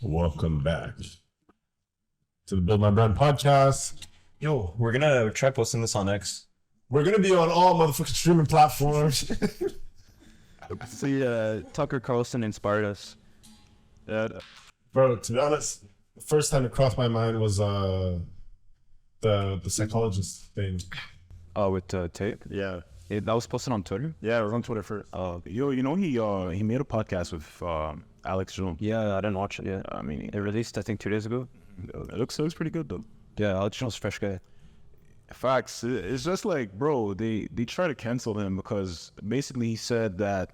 Welcome back to the Build My Brand podcast. Yo, we're gonna try posting this on X. We're gonna be on all motherfucking streaming platforms. See, Tucker Carlson inspired us. Bro, to be honest, the first time it crossed my mind was the psychologist thing. Oh, with Tate? Yeah, That was posted on Twitter? yeah, it was on Twitter first. Yo, you know he made a podcast with Alex Jones. Yeah, I didn't watch it yet. I mean, It released, I think, 2 days ago. it looks pretty good though. Yeah, Alex Jones, fresh guy. Facts. It's just like, bro, they try to cancel him because basically he said that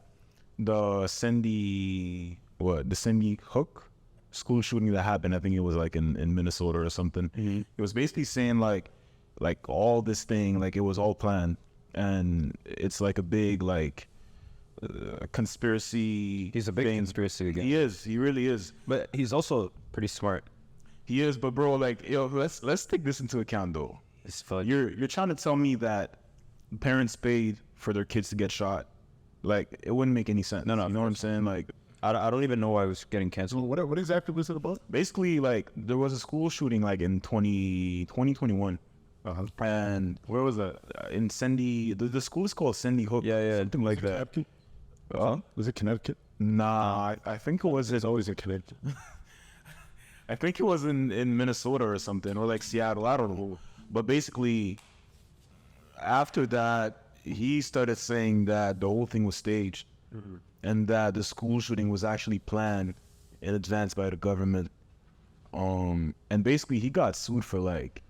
the Sandy Hook school shooting that happened, I think it was like in Minnesota or something. Mm-hmm. It was basically saying like all this thing, like it was all planned, and it's like a big like conspiracy. He's a big thing. conspiracy again. He is. He really is. But he's also pretty smart. He is. But bro, like, yo, let's take this into account though. It's fun. You're trying to tell me that parents paid for their kids to get shot? Like, it wouldn't make any sense. No, You know what I'm saying? Like, I don't even know why it was getting canceled. what exactly was it about? Basically, like, there was a school shooting like in 2021. And where was that? In Sandy, the school is called Sandy Hook. Yeah. Something like that. Was it Connecticut? Nah, I think it was. It's always in Connecticut. I think it was in Minnesota or something, or like Seattle. I don't know. But basically, after that, he started saying that the whole thing was staged, and that the school shooting was actually planned in advance by the government. And basically, he got sued for like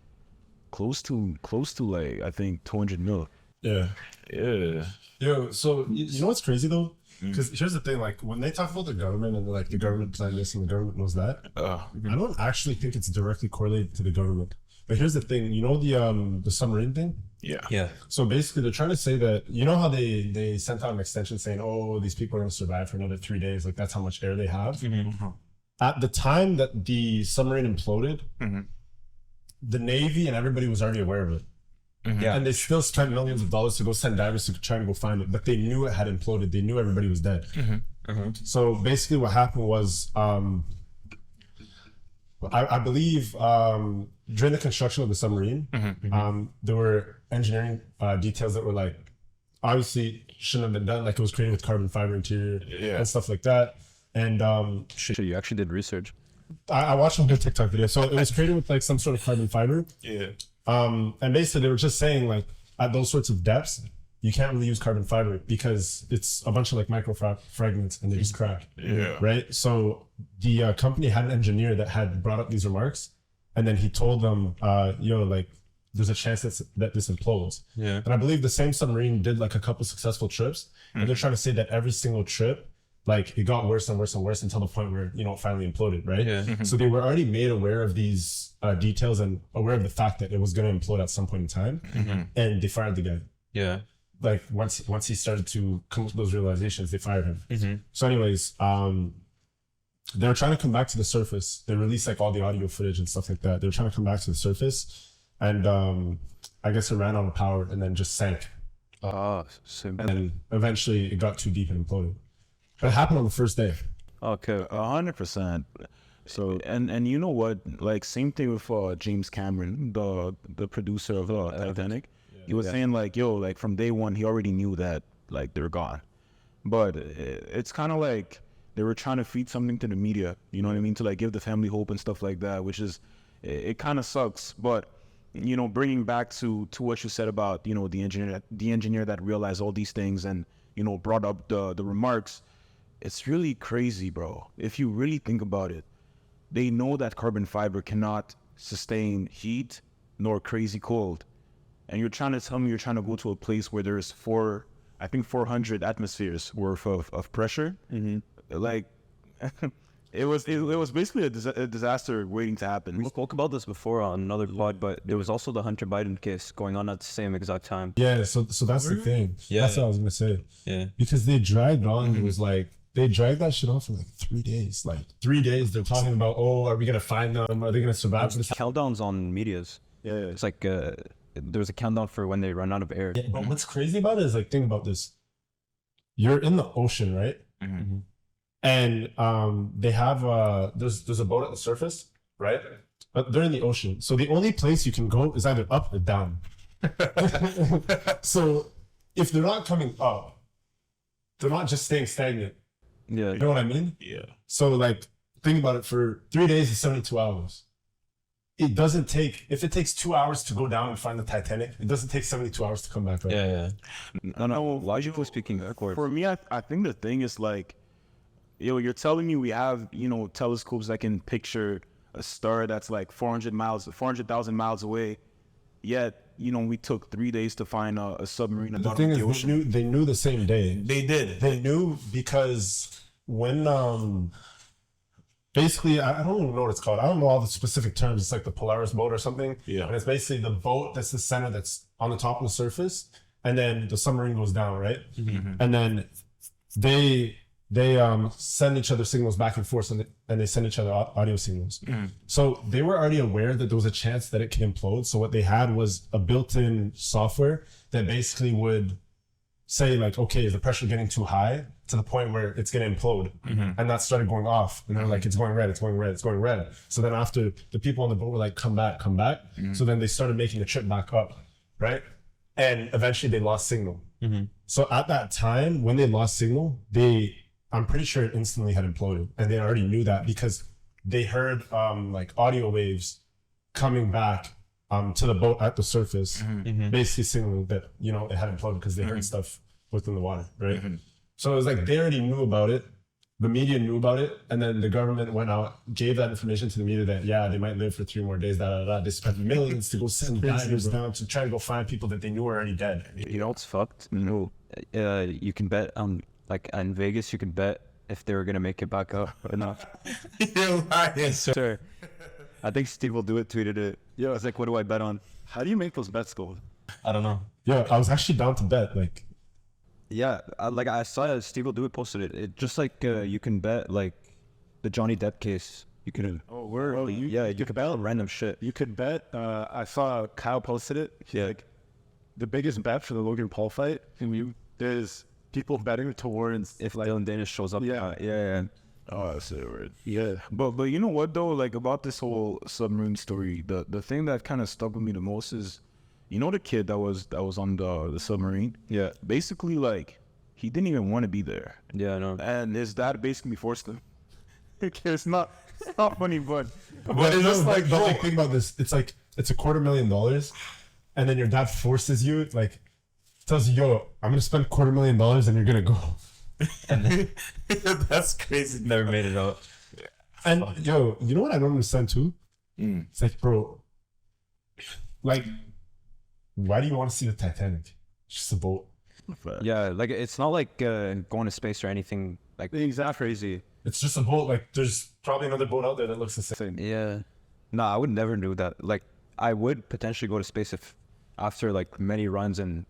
close to like I think 200 mil. Yeah. Yeah. Yo, so you know what's crazy though? Because here's the thing, like when they talk about the government and like the government planned this and the government knows that, I don't actually think it's directly correlated to the government. But here's the thing, you know the submarine thing? Yeah. So basically they're trying to say that, you know how they sent out an extension saying, oh, these people are going to survive for another 3 days, like that's how much air they have. At the time that the submarine imploded, the Navy and everybody was already aware of it. Yeah. And they still spent millions of dollars to go send divers to try to go find it, but they knew it had imploded. They knew everybody was dead. So basically what happened was, I believe during the construction of the submarine, there were engineering details that were like, obviously shouldn't have been done. Like it was created with carbon fiber interior and stuff like that. And Shit, you actually did research. I watched a whole TikTok video. So it was created with like some sort of carbon fiber. Yeah. And basically they were just saying like at those sorts of depths, you can't really use carbon fiber because it's a bunch of like micro fragments and they just crack. Yeah. Right. So the company had an engineer that had brought up these remarks, and then he told them, yo, like there's a chance that this implodes. Yeah. And I believe the same submarine did like a couple successful trips, and they're trying to say that every single trip, like it got worse and worse and worse until the point where, you know, it finally imploded, right? Yeah. So they were already made aware of these details and aware of the fact that it was going to implode at some point in time, and they fired the guy. Yeah. Like once he started to come with those realizations, they fired him. So anyways, they were trying to come back to the surface. They released like all the audio footage and stuff like that. They were trying to come back to the surface, and I guess it ran out of power and then just sank. So And then eventually it got too deep and imploded. But it happened on the first day. okay. 100%. So and you know what? Like same thing with James Cameron, the producer of Titanic. He was saying like, yo, like from day one, he already knew that like they're gone. But it's kind of like they were trying to feed something to the media. You know what I mean? To like give the family hope and stuff like that, which is it kind of sucks. But you know, bringing back to what you said about, you know, the engineer that realized all these things and, you know, brought up the remarks. It's really crazy, bro. If you really think about it, they know that carbon fiber cannot sustain heat nor crazy cold. And you're trying to tell me you're trying to go to a place where there's 400 atmospheres worth of pressure. Like, it was basically a disaster waiting to happen. We spoke about this before on another pod, but there was also the Hunter Biden case going on at the same exact time. Yeah, so that's the thing. Yeah. That's what I was gonna say. Yeah. Because they dragged on. It was like they dragged that shit on for like 3 days. Like 3 days, they're talking about, oh, are we gonna find them? Are they gonna survive this? Countdowns on medias. Yeah. It's like there was a countdown for when they run out of air. Yeah, but what's crazy about it is like, think about this. You're in the ocean, right? and they have there's a boat at the surface, right? But they're in the ocean, so the only place you can go is either up or down. So if they're not coming up, they're not just staying stagnant. Yeah. You know what I mean? Yeah. So like, think about it. For 3 days is 72 hours. It doesn't take, if it takes 2 hours to go down and find the Titanic, it doesn't take 72 hours to come back up. Yeah. No. Logically speaking, backwards. For me, I think the thing is like, you're telling me we have, telescopes that can picture a star that's like 400,000 miles away. Yet, we took 3 days to find a submarine. The thing is, they knew the same day. They did. They knew because when, basically, I don't even know what it's called. I don't know all the specific terms. It's like the Polaris boat or something. Yeah. And it's basically the boat that's the center that's on the top of the surface. And then the submarine goes down, right? Mm-hmm. And then they send each other signals back and forth, and they send each other audio signals. Mm-hmm. So they were already aware that there was a chance that it could implode. So what they had was a built-in software that basically would say like, okay, is the pressure getting too high to the point where it's going to implode? Mm-hmm. And that started going off. And they're like, it's going red, it's going red, it's going red. So then after, the people on the boat were like, come back. Mm-hmm. So then they started making a trip back up, right? And eventually they lost signal. Mm-hmm. So at that time, when they lost signal, I'm pretty sure it instantly had imploded. And they already knew that because they heard like audio waves coming back to the boat at the surface, mm-hmm. basically signaling that, it had imploded because they heard stuff within the water, right? Mm-hmm. So it was like they already knew about it. The media knew about it. And then the government went out, gave that information to the media that, yeah, they might live for 3 more days, They spent millions to go send divers down to try to go find people that they knew were already dead. You know what's fucked? No. You can bet on, like in Vegas, you can bet if they were going to make it back up or not. You're lying, sir. I think Steve will do it, tweeted it. Yeah, it's like, what do I bet on? How do you make those bets go? I don't know. Yeah, I was actually down to bet. Like, yeah, I saw Steve will do it, posted it. It just like you can bet like the Johnny Depp case. You can. Oh, word. Oh, you can bet on random shit. You could bet. I saw Kyle posted it. Yeah. Like, the biggest bet for the Logan Paul fight. There's people betting towards if Dylan Dennis shows up. Yeah. Oh, that's it, right? Yeah. But you know what though? Like about this whole submarine story, the thing that kind of stuck with me the most is, the kid that was on the submarine. Yeah. Basically, like, he didn't even want to be there. Yeah, I know. And his dad basically forced him. It's not funny, but it's just like the whole thing about this. It's like it's $250,000, and then your dad forces you, like, tells you, "Yo, I'm gonna spend $250,000, and you're gonna go." And then, that's crazy. Never made it out. And yo, you know what I don't understand too? It's like, bro, like, why do you want to see the Titanic? It's just a boat. Yeah, like it's not like going to space or anything like exactly crazy. It's just a boat. Like, there's probably another boat out there that looks the same. Yeah. No, I would never do that. Like, I would potentially go to space if after like many runs and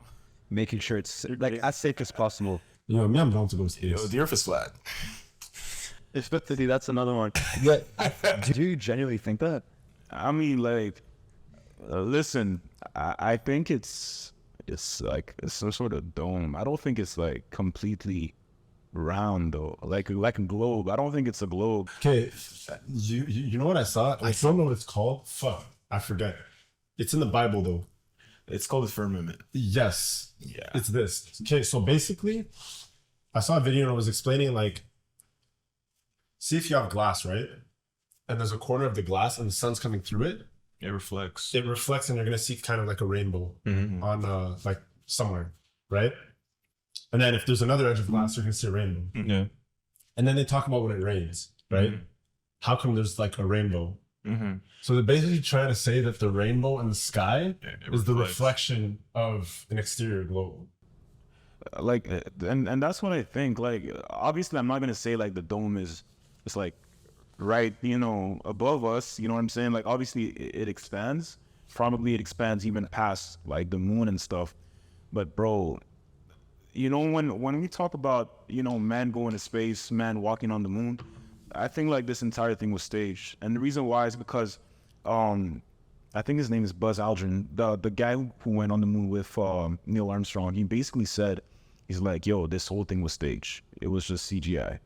making sure it's like as safe as possible. Yo, me, I'm down to go to space. Yo, the Earth is flat. Especially that's another one. Yeah. Do you genuinely think that? I mean, like, listen, I think it's like it's some sort of dome. I don't think it's like completely round though, like a globe. I don't think it's a globe. Okay, you know what I saw? I don't know what it's called. Fuck, I forget. It's in the Bible though. It's called the firmament. Yes. Yeah. It's this. Okay, so basically, I saw a video and it was explaining like, see if you have glass, right? And there's a corner of the glass and the sun's coming through it. It reflects. It reflects and you're gonna see kind of like a rainbow on like somewhere, right? And then if there's another edge of glass, you're gonna see a rainbow. Yeah. And then they talk about when it rains, right? How come there's like a rainbow? So they're basically trying to say that the rainbow in the sky is the reflection of an exterior globe. Like, and that's what I think. Like, obviously, I'm not gonna say like the dome is it's like right, above us. You know what I'm saying? Like, obviously, it expands. Probably it expands even past like the moon and stuff. But bro, when we talk about man going to space, man walking on the moon, I think like this entire thing was staged. And the reason why is because I think his name is Buzz Aldrin, the guy who went on the moon with Neil Armstrong. He basically said, he's like, yo, this whole thing was staged. It was just CGI.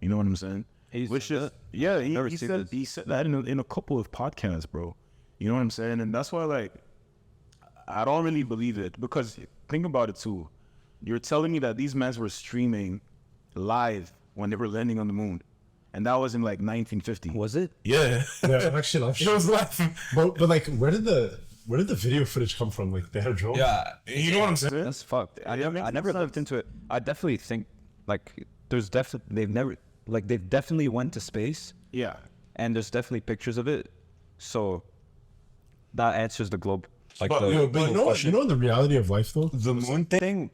You know what I'm saying? He Which said is that? yeah, Never he seen said this. he said that in a couple of podcasts, bro. You know what I'm saying? And that's why like I don't really believe it, because think about it too. You're telling me that these men were streaming live when they were landing on the moon, and that was in like 1950. Was it? Yeah. Yeah, actually, It was laughing. but like, where did the video footage come from? Like, they had a drone. Yeah. You know what I'm saying? That's fucked. I Yeah, never, I makes never sense. looked into it. I definitely think like there's definitely they've definitely went to space, Yeah. and there's definitely pictures of it. So that answers the globe. Like But, the But you know the reality of life though. the moon thing,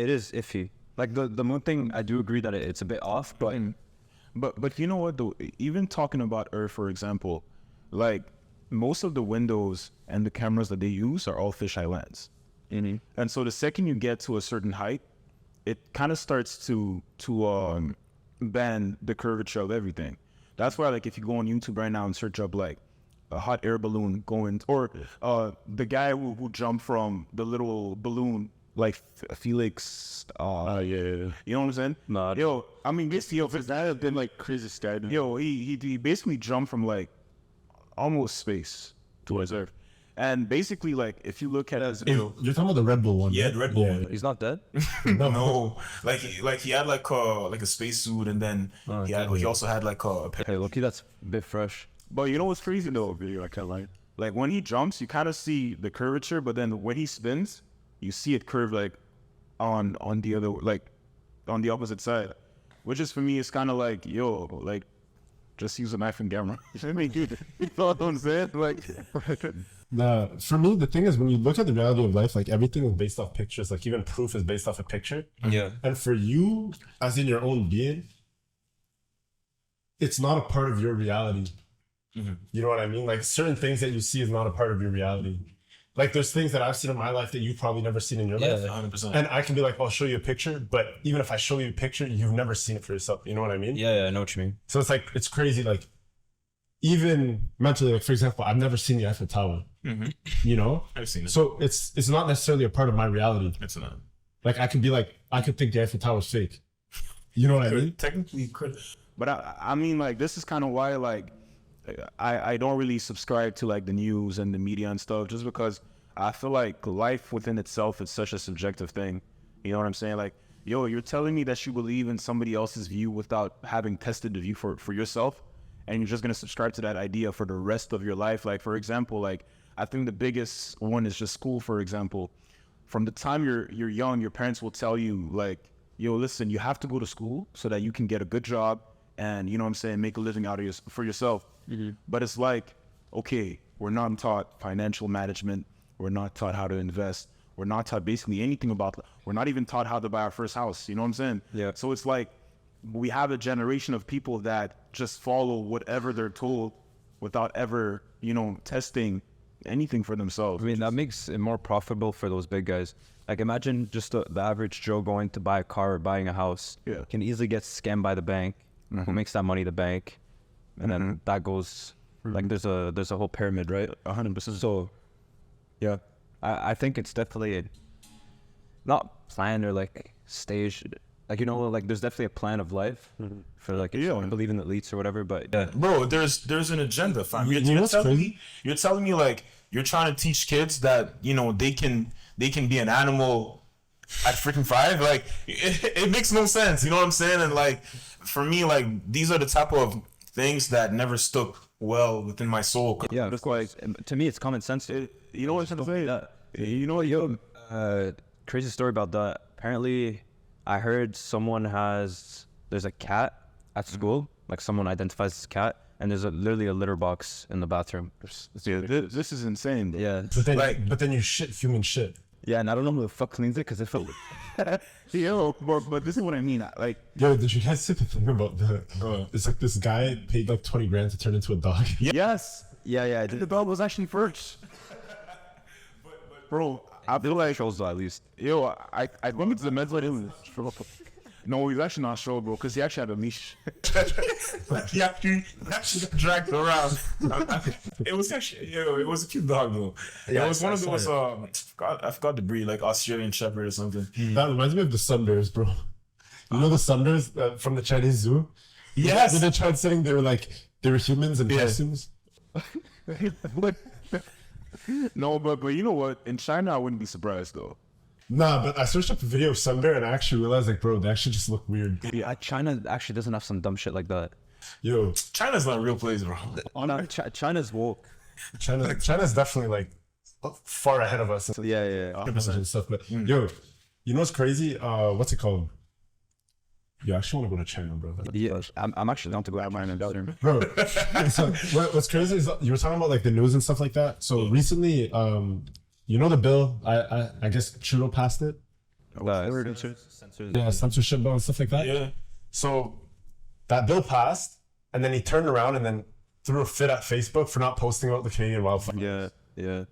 it is iffy. Like the moon thing, I do agree that it's a bit off, but But you know what though? Even talking about Earth, for example, like most of the windows and the cameras that they use are all fisheye lens. And so the second you get to a certain height, it kind of starts to bend the curvature of everything. That's why, like, if you go on YouTube right now and search up like a hot air balloon going, or the guy who jumped from the little balloon, like Felix, Yeah. you know what I'm saying? Nah. Yo, I mean, basically, yo, That had been like crazy skydiving. yo, he basically jumped from like almost space towards Earth. And basically, like, if you look at his video, You're talking about the Red Bull one. Yeah, right? the Red Bull one. he's not dead. No, like he had like a spacesuit, and then he also had like a Hey, Loki, that's a bit fresh. but you know what's crazy though? Video, I can't lie. Like when he jumps, you kind of see the curvature, but then when he spins, you see it curve like on the other, like on the opposite side, which is for me, it's kind of like, yo, like just use a knife and camera. I mean, dude, you know what I'm saying? Like, For me, the thing is, when you look at the reality of life, like everything is based off pictures. Like even proof is based off a picture. Yeah. And for you, as in your own being, it's not a part of your reality. You know what I mean? Like certain things that you see is not a part of your reality. Like there's things that I've seen in my life that you've probably never seen in your Yeah, life. 100%. And I can be like, I'll show you a picture, but even if I show you a picture, you've never seen it for yourself. You know what I mean? Yeah, I know what you mean. So it's like, it's crazy. Like even mentally, like for example, I've never seen the Eiffel Tower, you know? I've seen it. So it's not necessarily a part of my reality. It's not. Like I could be like, I could think the Eiffel Tower is fake. You know what I mean? Technically, could. but I mean, like, this is kind of why, like, I don't really subscribe to like the news and the media and stuff, just because I feel like life within itself is such a subjective thing. You know what I'm saying? Like, yo, you're telling me that you believe in somebody else's view without having tested the view for yourself, and you're just gonna subscribe to that idea for the rest of your life. Like, for example, like I think the biggest one is just school. For example, from the time you're young, your parents will tell you like, yo, listen, you have to go to school so that you can get a good job and, you know what I'm saying, make a living out of for yourself. But it's like, okay, we're not taught financial management. We're not taught how to invest. We're not taught basically anything about, we're not even taught how to buy our first house. You know what I'm saying? Yeah. So it's like, we have a generation of people that just follow whatever they're told without ever, you know, testing anything for themselves. I mean, that makes it more profitable for those big guys. Like, imagine just the average Joe going to buy a car or buying a house. Yeah. Can easily get scammed by the bank. Who makes that money? The bank. And then that goes, like, there's a whole pyramid, right? 100%. So, yeah, I think it's definitely not planned or, like, staged. Like, you know, like, there's definitely a plan of life for, like, if you don't believe in the elites or whatever, but yeah. Bro, there's an agenda, fam. You know what's crazy? You're telling me like you're trying to teach kids that, you know, they can be an animal at freaking 5. Like it makes no sense. You know what I'm saying? And like for me, like these are the type of things that never stuck well within my soul. Yeah, that's why, to me, it's common sense. You know what I'm saying? You know what, yo, crazy story about that. Apparently, I heard there's a cat at school, like someone identifies as a cat, and there's literally a litter box in the bathroom. Yeah, this is insane. Yeah. But then you shit human shit. Yeah, and I don't know who the fuck cleans it because it felt. Yo, but this is what I mean. Like, Yo, did you guys see the thing about it's like this guy paid like 20 grand to turn into a dog? yes, Yeah, I the did. dog was actually first. Bro, I feel like, Shows though, at least. yo, I went into the mental illness. No, he's actually not sure, bro, because he actually had a leash. He actually dragged around. It was actually, it was a cute dog though. Yeah, it was I one of saw those it. I forgot the breed, like Australian Shepherd or something. That reminds me of the Sun Bears, bro. You know the Sunders from the Chinese zoo? Yes. They're translating. They were humans in costumes. No, but you know what? In China, I wouldn't be surprised though. Nah, but I searched up a video of Sunder and I actually realized, like, bro, they actually just look weird. Yeah, China actually doesn't have some dumb shit like that. Yo, China's not a real place, bro. China's woke. China's definitely like far ahead of us. Yeah. And stuff. But yo, you know what's crazy? What's it called? You actually want to go to China, bro? Yeah, I'm actually down to go out mine and Bro, so what's crazy is you were talking about like the news and stuff like that. So recently, you know the bill? I guess Trudeau passed it. Yeah, censorship bill and stuff like that. Yeah. So that bill passed, and then he turned around and then threw a fit at Facebook for not posting about the Canadian wildfire. Yeah.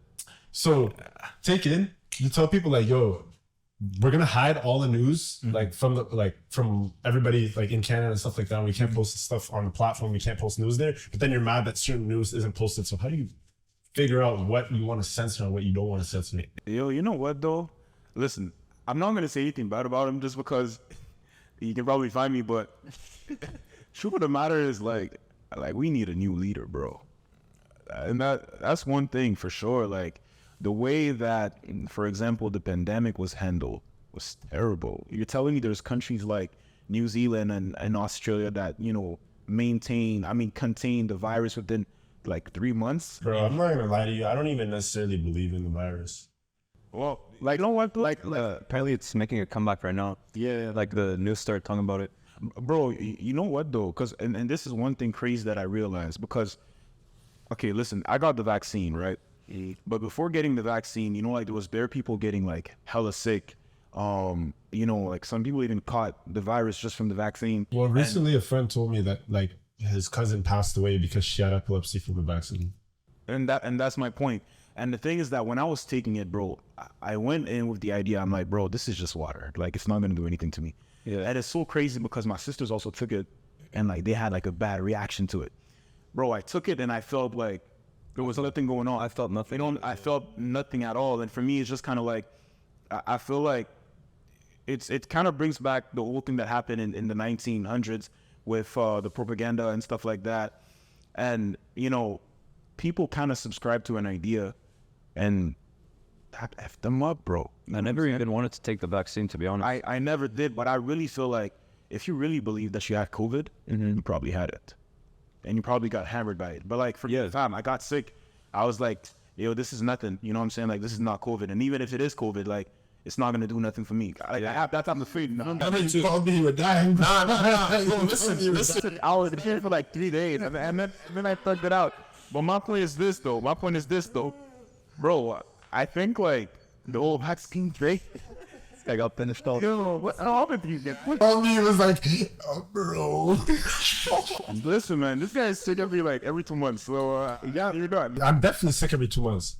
So you tell people like, yo, we're gonna hide all the news like from everybody like in Canada and stuff like that. And we can't post stuff on the platform. We can't post news there. But then you're mad that certain news isn't posted. So how do you figure out what you want to censor and what you don't want to censor? Yo, you know what though? Listen, I'm not gonna say anything bad about him just because you can probably find me. But truth of the matter is like we need a new leader, bro. And that's one thing for sure. Like the way that, for example, the pandemic was handled was terrible. You're telling me there's countries like New Zealand and Australia that, you know, contain the virus within like 3 months? Bro, I'm not gonna lie to you. I don't even necessarily believe in the virus. Well, like, you know what? Like apparently it's making a comeback right now. Yeah. Like the news started talking about it. Bro, you know what though? Because and this is one thing crazy that I realized because, okay, listen, I got the vaccine, right? But before getting the vaccine, you know, like there was people getting like hella sick. You know, like some people even caught the virus just from the vaccine. Well, recently a friend told me that like his cousin passed away because she had epilepsy from the vaccine. And that's my point. And the thing is that when I was taking it, bro, I went in with the idea, I'm like, bro, this is just water. Like, it's not going to do anything to me. Yeah. And it's so crazy because my sisters also took it and like they had like a bad reaction to it. Bro, I took it and I felt like there was nothing going on. I felt nothing. I felt nothing at all. And for me, it's just kind of like, I feel like it kind of brings back the whole thing that happened in the 1900s with the propaganda and stuff like that. And, you know, people kind of subscribe to an idea and that effed them up, bro. I never even wanted to take the vaccine, to be honest. I never did, but I really feel like if you really believe that you had COVID, you probably had it. And you probably got hammered by it. But like for the time, I got sick. I was like, yo, this is nothing. You know what I'm saying? Like, this is not COVID. And even if it is COVID, like, it's not going to do nothing for me. I have that type of feeling. You called me, you were dying. Nah. Bro, listen. I was here for like 3 days. And then I thugged it out. But my point is this, though. Bro, I think like the old vaccine Drake. I got finished off. Yo, what happened to you? Called me, was like, oh, bro. Listen, man, this guy is sick every 2 months. So yeah, you're done. I'm definitely sick every 2 months.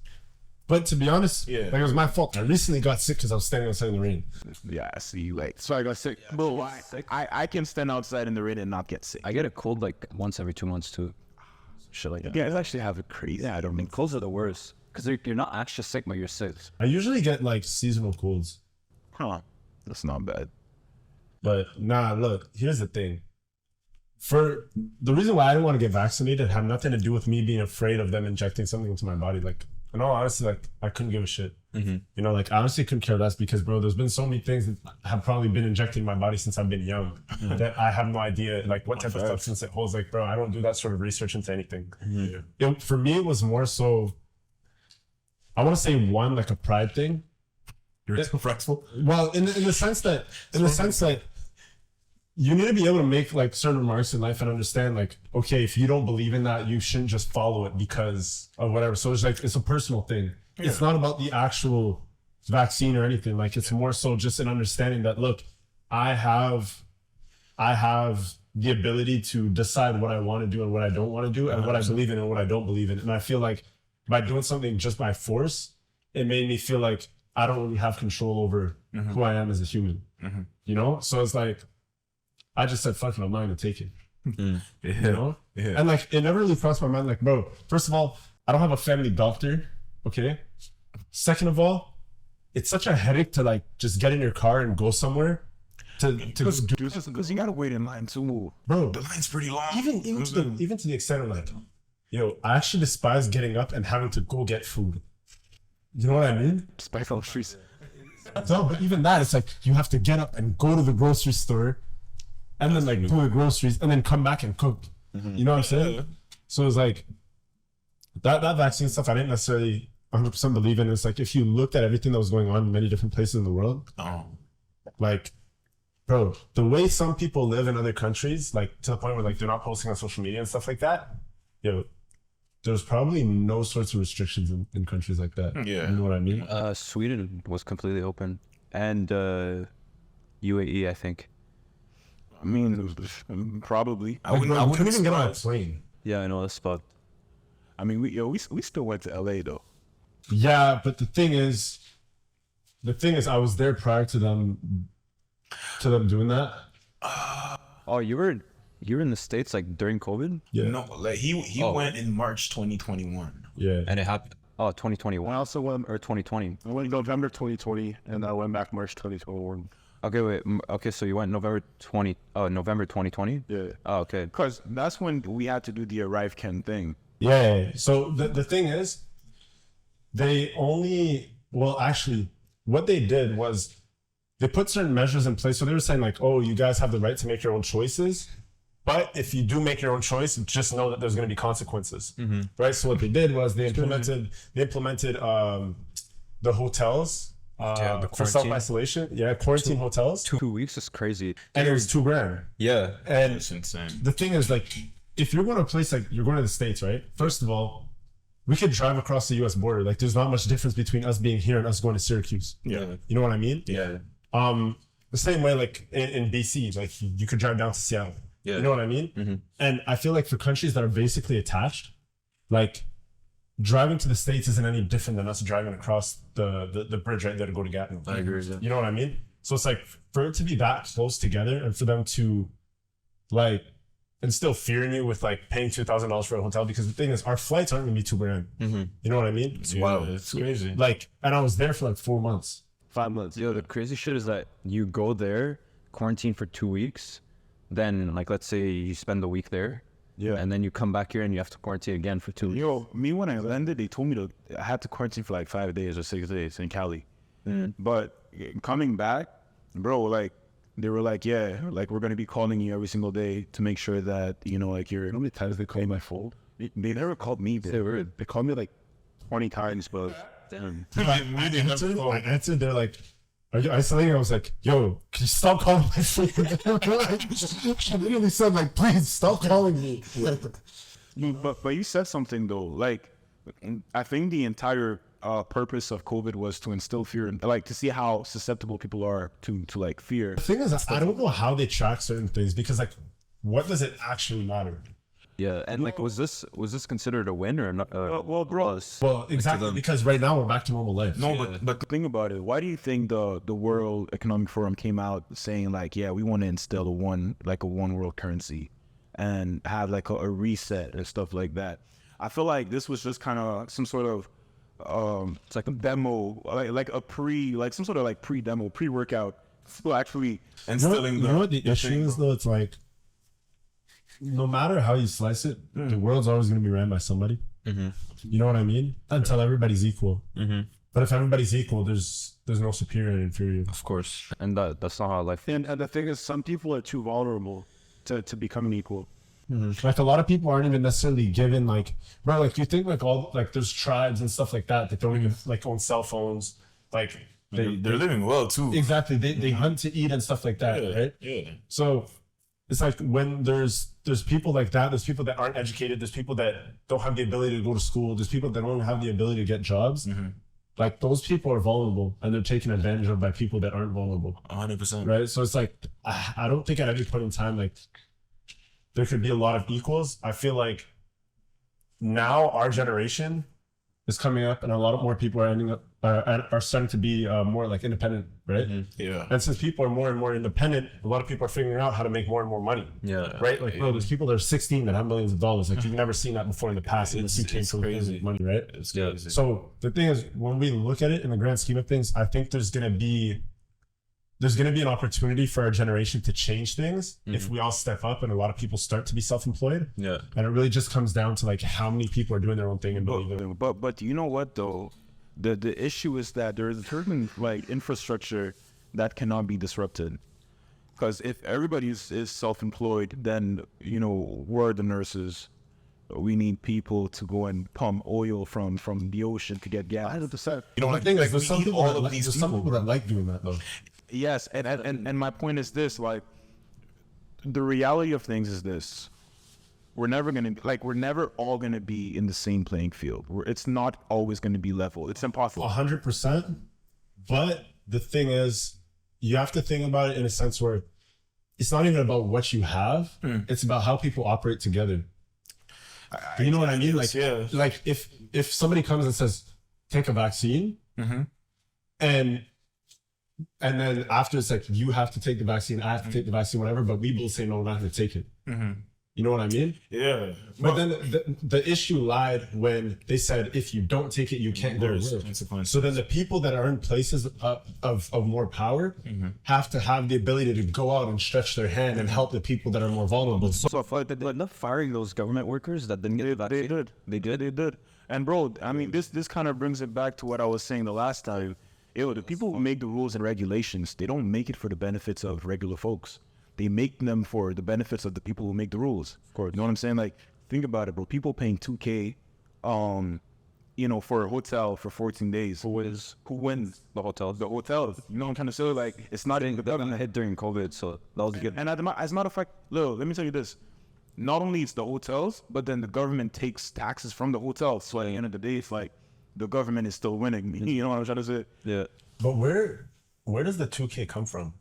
But to be honest, like it was my fault. I recently got sick because I was standing outside in the rain. Yeah, see, like, so I got sick. Bro, I can stand outside in the rain and not get sick. I get a cold like once every 2 months too. Shit like that. Yeah, it's actually have it crazy. Yeah, I don't mean colds are the worst because you're not actually sick, but you're sick. I usually get like seasonal colds. Huh? That's not bad. But nah, look, here's the thing. For the reason why I didn't want to get vaccinated had nothing to do with me being afraid of them injecting something into my body. Like, in all honesty, like I couldn't give a shit. You know, like I honestly couldn't care less because, bro, there's been so many things that have probably been injected in my body since I've been young that I have no idea like what type of substance it holds. Like, bro, I don't do that sort of research into anything. For me, it was more so, I want to say one, like a pride thing. You're disrespectful. Well, in the sense that you need to be able to make like certain remarks in life and understand like, okay, if you don't believe in that, you shouldn't just follow it because of whatever. So it's like, it's a personal thing. Yeah. It's not about the actual vaccine or anything. Like it's more so just an understanding that, look, I have the ability to decide what I want to do and what I don't want to do and what I believe in and what I don't believe in. And I feel like by doing something just by force, it made me feel like I don't really have control over who I am as a human, you know? So it's like, I just said, fuck it, I'm not going to take it, you know? And like, it never really crossed my mind. Like, bro, first of all, I don't have a family doctor, okay? Second of all, it's such a headache to like, just get in your car and go somewhere to Because you gotta wait in line too. bro. The line's pretty long. Even to the extent of like, yo, I actually despise getting up and having to go get food. You know what I mean? Spike on the streets. No, but even that, it's like you have to get up and go to the grocery store, and then like do the groceries, and then come back and cook. You know what I'm saying? So it's like that vaccine stuff. I didn't necessarily 100% believe in. It's like if you looked at everything that was going on in many different places in the world, like, bro, the way some people live in other countries, like to the point where like they're not posting on social media and stuff like that, yo, there's probably no sorts of restrictions in countries like that. Yeah. You know what I mean? Sweden was completely open, and UAE, I think. I mean, probably. I wouldn't couldn't even get on a surprise. plane. Yeah, I know that's fucked. I mean, we still went to LA though. Yeah, but the thing is, I was there prior to them doing that. Oh, you were in the States like during COVID, Yeah. No, like he went in March 2021. Yeah. and it happened. Oh, 2021 I also went. or 2020. I went November 2020, and I went back March 2021. Okay, wait. Okay, so you went November 2020. Yeah. Oh, okay. Because that's when we had to do the Arrive Ken thing. Yeah. So the thing is, actually, what they did was they put certain measures in place. So they were saying like, oh, you guys have the right to make your own choices. But if you do make your own choice, just know that there's going to be consequences, right? So what they did was they implemented the hotels the for self-isolation. Yeah, quarantine hotels. 2 weeks is crazy. And it was $2,000. Yeah. And It's insane. the thing is, like, if you're going to a place like you're going to the States, right? First of all, we could drive across the U.S. border. Like, there's not much difference between us being here and us going to Syracuse. Yeah. You know what I mean? Yeah. The same way, like in BC, like you could drive down to Seattle. Yeah. You know what I mean? And I feel like for countries that are basically attached, like driving to the States isn't any different than us driving across the bridge right there to go to Gatineau. I agree with that. You know what I mean? So it's like for it to be that close together and for them to like instill fear in you with like paying $2,000 for a hotel, because the thing is our flights aren't gonna be $2,000. You know what I mean? Wow, it's crazy. Like, and I was there for like 4 months. 5 months. Yo, the crazy shit is that you go there, quarantine for 2 weeks, then like let's say you spend the week there, Yeah. and then you come back here and you have to quarantine again for 2 weeks. Yo, me when I landed, they told me I had to quarantine for like 5 days or 6 days in Cali. But coming back, bro, like they were like, yeah, like we're gonna be calling you every single day to make sure that like you're. You know how many times they called my phone? They never called me. Bro. They called me like 20 times, but Damn. I answered, they're like, are you isolating? I was like, yo, can you stop calling my phone? I literally said like, please stop calling me. But you said something though. Like, I think the entire purpose of COVID was to instill fear, and like to see how susceptible people are to like fear. The thing is, I don't know how they track certain things, because like, what does it actually matter? Yeah, and like was this considered a win or not? Well, bro. Well, exactly, because right now we're back to normal life. No, but Think about it. Why do you think the World Economic Forum came out saying like, yeah, we want to instill a one world currency and have like a reset and stuff like that? I feel like this was just kind of some sort of it's like a demo, like a some sort of like pre-demo, pre-workout. So actually, instilling you know what the issue is though? It's like, no matter how you slice it, the world's always going to be ran by somebody. You know what I mean? Until everybody's equal. But if everybody's equal, there's no superior and inferior. Of course, and that's not how life. and the thing is, some people are too vulnerable to becoming equal. Like a lot of people aren't even necessarily given like, bro, like you think like all like there's tribes and stuff like that don't even like own cell phones. Like they're living well too. exactly they hunt to eat and stuff like that, right? Yeah. So it's like when there's people like that, there's people that aren't educated, there's people that don't have the ability to go to school, there's people that don't have the ability to get jobs. Like those people are vulnerable and they're taken advantage of by people that aren't vulnerable. 100%. Right? So it's like, I don't think at any point in time, like there could be a lot of equals. I feel like now our generation is coming up and a lot of more people are ending up, are starting to be more like independent, right? Yeah. And since people are more and more independent, a lot of people are figuring out how to make more and more money. Yeah. Right? Like, bro, there's people that are 16 that have millions of dollars. Like, you've never seen that before in the past. Unless you came from crazy. money, right? It's crazy. So the thing is, when we look at it in the grand scheme of things, I think there's going to be there's going to be an opportunity for our generation to change things if we all step up and a lot of people start to be self-employed. Yeah. And it really just comes down to like how many people are doing their own thing and believe it. But you know what though? The issue is that there is a certain like infrastructure that cannot be disrupted. Because if everybody is self-employed, then we're the nurses. We need people to go and pump oil from the ocean to get gas. 100%. The thing is, there's we some need people all that of like, these there's some people. people that like doing that though. Yes, and my point is this: like, the reality of things is this: we're never all gonna be in the same playing field. It's not always gonna be level. It's impossible. 100%. But the thing is, you have to think about it in a sense where it's not even about what you have. It's about how people operate together. You know what I mean? Like, yeah. like if somebody comes and says, take a vaccine, and then after it's like, you have to take the vaccine, I have to take the vaccine, whatever, but we both say, no, we're not going to take it. You know what I mean? Yeah. But then the issue lied when they said, if you don't take it, you can't go to work. Consequences. So then the people that are in places of more power have to have the ability to go out and stretch their hand and help the people that are more vulnerable. So So if they end up firing those government workers that didn't get the vaccine. They did. And bro, I mean, this kind of brings it back to what I was saying the last time. The people who make the rules and regulations, they don't make it for the benefits of regular folks. They make them for the benefits of the people who make the rules. Of course, you know what I'm saying? Like, think about it, bro. People paying $2K, for a hotel for 14 days. Who wins? The hotels. The hotels. You know what I'm trying to say? Like, it's not in the They're government. gonna hit during COVID, so that was good. And as a matter of fact, Lil, let me tell you this. Not only it's the hotels, but then the government takes taxes from the hotels. So at the end of the day, it's like the government is still winning. You know what I'm trying to say? Yeah. but where does the 2K come from?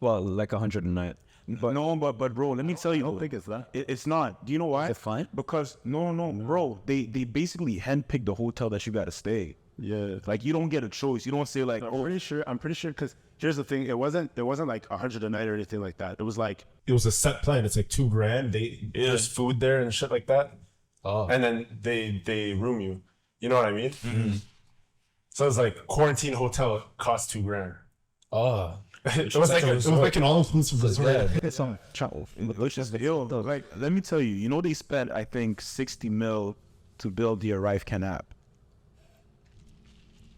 Well, like 100 a night. But bro, let me tell you. I don't think it's that. It's not. Do you know why? Is it fine? Because no, bro. They basically handpick the hotel that you gotta stay. Yeah. Like, you don't get a choice. You don't say like, I'm pretty sure because here's the thing. It wasn't like 100 a night or anything like that. It was like, It was a set plan. It's like $2,000. There's food there and shit like that. Oh. And then they room you. You know what I mean? So it's like quarantine hotel cost $2,000. Oh. It was like an all-inclusive resort. It's on travel. like, let me tell you. They spent, I think, 60 mil to build the Arrive Can app.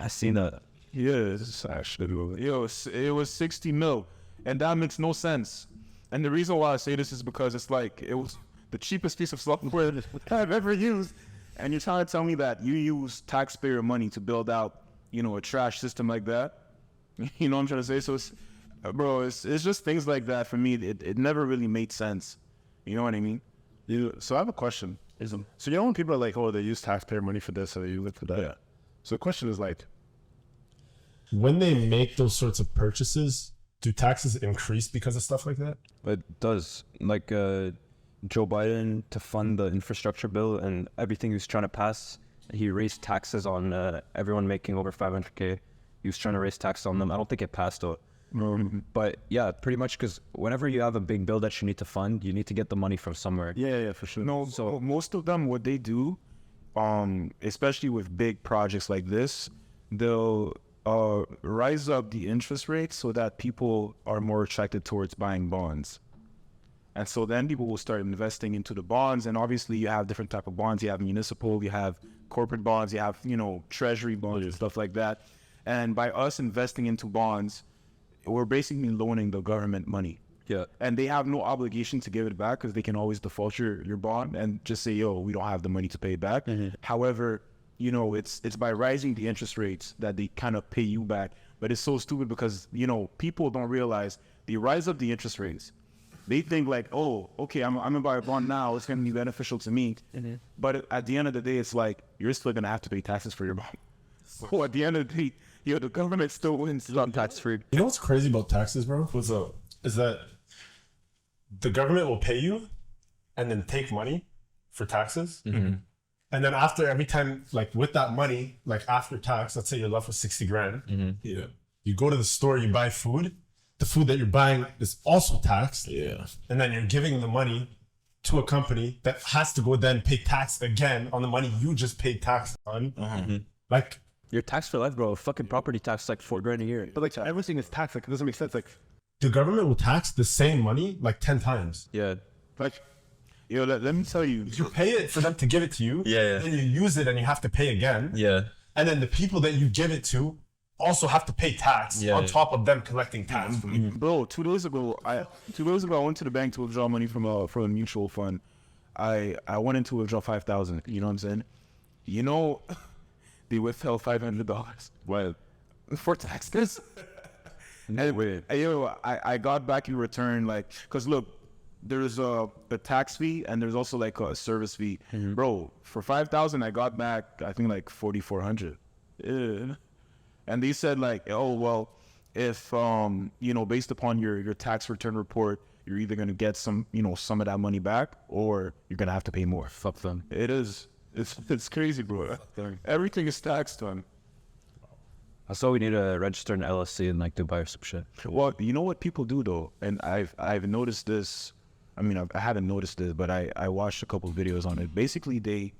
I seen that. Yes, actually. It was 60 mil, and that makes no sense. And the reason why I say this is because it's like, it was the cheapest piece of software that I've ever used. And you're trying to tell me that you use taxpayer money to build out, a trash system like that? You know what I'm trying to say? So it's just things like that for me. It never really made sense. You know what I mean? so I have a question. So when people are like, oh, they use taxpayer money for this, or they use it for that. Yeah. So the question is like, When they make those sorts of purchases, do taxes increase because of stuff like that? It does. Like Joe Biden, to fund the infrastructure bill and everything he was trying to pass, he raised taxes on everyone making over 500K. He was trying to raise taxes on them. I don't think it passed though. But yeah, pretty much, because whenever you have a big bill that you need to fund, you need to get the money from somewhere. yeah, for sure. No, so most of them, what they do, especially with big projects like this, they'll rise up the interest rates so that people are more attracted towards buying bonds. And so then people will start investing into the bonds. And obviously you have different type of bonds. You have municipal, you have corporate bonds, you have, treasury bonds and stuff like that. And by us investing into bonds, we're basically loaning the government money. Yeah. And they have no obligation to give it back because they can always default your bond and just say, yo, we don't have the money to pay it back. However, it's by rising the interest rates that they kind of pay you back. But it's so stupid because, people don't realize the rise of the interest rates. They think like, oh, okay, I'm gonna buy a bond now. It's gonna be beneficial to me. But at the end of the day, it's like, you're still gonna have to pay taxes for your bond. So at the end of the day, the government still wins. It's not tax free. You know what's crazy about taxes, bro? What's up? Is that the government will pay you and then take money for taxes. And then after every time, like with that money, like after tax, let's say you're left with 60 grand. Yeah. You go to the store, you buy food. The food that you're buying is also taxed. Yeah. And then you're giving the money to a company that has to go then pay tax again on the money you just paid tax on. Like, You're taxed for life, bro. Fucking property tax like $4,000 a year. But like everything is taxed. Like it doesn't make sense. Like The government will tax the same money like 10 times. Yeah. like Yo, let me tell you. You pay it for them to give it to you. Yeah. Then you use it and you have to pay again. Yeah. And then the people that you give it to also have to pay tax on top of them collecting tax from you. Bro, 2 days ago, I went to the bank to withdraw money from a mutual fund. I went into withdraw 5,000. You know what I'm saying? You know, they withheld $500. what? For taxes. Anyway, I got back in return, like, cause look, there's a tax fee and there's also like a service fee. Bro, for 5,000, I got back I think like 4,400. Yeah. And they said like, oh well, if based upon your tax return report, you're either gonna get some some of that money back or you're gonna have to pay more. Fuck them. It is. It's crazy, bro. Everything is taxed on. I saw we need to register an LLC in like Dubai or some shit. Well, you know what people do though, and I've noticed this. I mean, I haven't noticed this, but I watched a couple of videos on it. Basically, they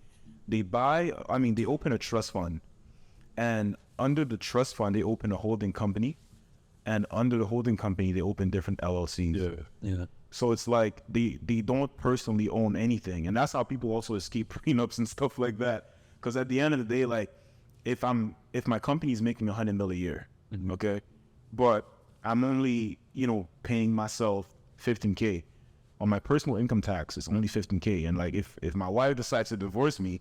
open a trust fund, and under the trust fund, they open a holding company, and under the holding company, they open different LLCs. Yeah. So it's like they don't personally own anything, and that's how people also escape prenups and stuff like that. Because at the end of the day, like if my company is making $100 million a year, okay, but I'm only paying myself $15K on my personal income tax, it's only $15K, and like if my wife decides to divorce me,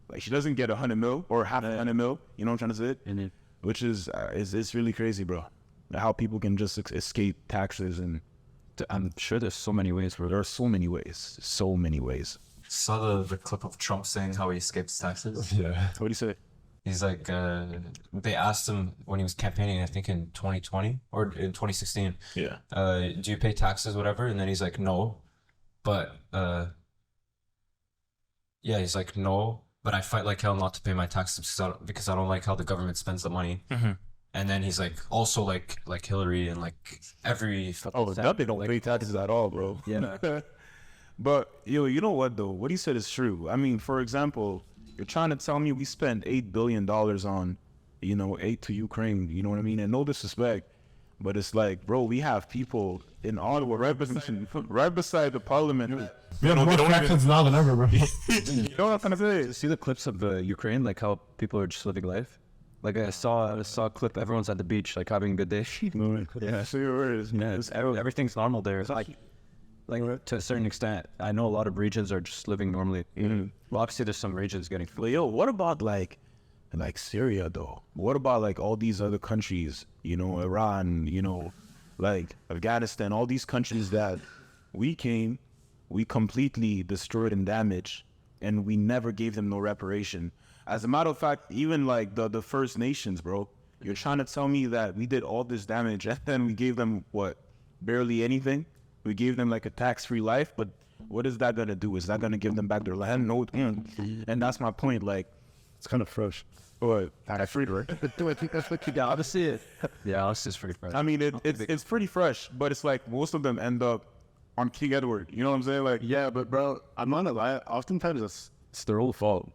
like she doesn't get $100 million or half $100 million. You know what I'm trying to say? Which is it's really crazy, bro. How people can just escape taxes, and I'm sure there's so many ways, bro. there are so many ways. Saw the clip of Trump saying how he escapes taxes. Yeah. What do you say? He's like, they asked him when he was campaigning, I think in 2020 or in 2016. Yeah. Do you pay taxes, whatever? And then he's like, no, but yeah, he's like, no, but I fight like hell not to pay my taxes because I don't like how the government spends the money. And then he's like, also like Hillary and like every. Oh, that they don't pay taxes at all, bro. Yeah. But you know what though? What he said is true. I mean, for example, you're trying to tell me we spent $8 billion on, aid to Ukraine. You know what I mean? And no disrespect, but it's like, bro, we have people in Ottawa right beside the parliament. We have more crackheads now than ever, bro. You know what I'm trying to say? See the clips of Ukraine, like how people are just living life. Like I saw a clip. Everyone's at the beach, like having a good day. Yeah, so your words. Yeah, everything's normal there. Like to a certain extent, I know a lot of regions are just living normally. Well, obviously there's some regions getting. But yo, what about like Syria though? What about like all these other countries? Iran. Like Afghanistan. All these countries that we completely destroyed and damaged, and we never gave them no reparation. As a matter of fact, even like the First Nations, bro. You're trying to tell me that we did all this damage and then we gave them what? Barely anything. We gave them like a tax-free life, but what is that gonna do? Is that gonna give them back their land? No. And that's my point. Like, It's kind of fresh. what? Tax-free, right? I think that's what you got to see it. Yeah, this is pretty fresh. I mean, it's pretty fresh, but it's like most of them end up on King Edward. You know what I'm saying? Like, Yeah, but bro, I'm not gonna lie. Oftentimes it's their own fault.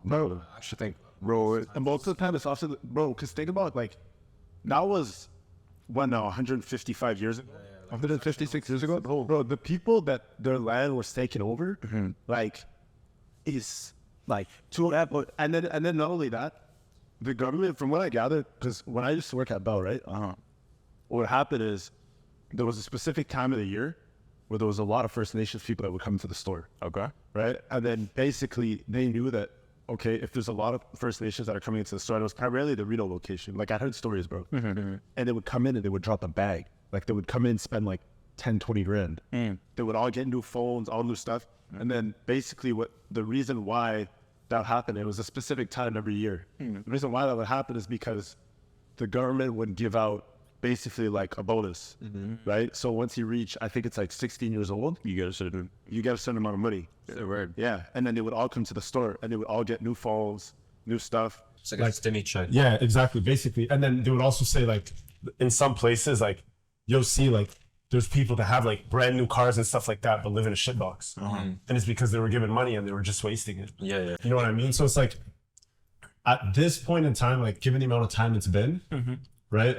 bro. I should think. bro, And most of the time it's also bro. Because think about like that was what now 155 years ago. 156 years ago, bro. The people that their land was taken over, like, is like to that. And then not only that, the government, from what I gathered, because when I used to work at Bell, right? What happened is there was a specific time of the year where there was a lot of First Nations people that would come to the store. okay. Right? And then basically they knew that, okay, if there's a lot of First Nations that are coming into the store, it was primarily the Reno location. Like I heard stories, bro. And they would come in and they would drop a bag. Like they would come in and spend like 10, 20 grand. They would all get new phones, all new stuff. And then basically the reason why that happened, it was a specific time every year. The reason why that would happen is because the government would give out basically like a bonus, right? So once you reach, I think it's like 16 years old, you get a certain amount of money. Yeah. And then they would all come to the store and they would all get new phones, new stuff. It's like a stimmy check. Yeah, exactly. Basically. And then they would also say like in some places, like you'll see like there's people that have like brand new cars and stuff like that, but live in a shitbox. And it's because they were given money and they were just wasting it. Yeah. You know what I mean? So it's like at this point in time, like given the amount of time it's been, right?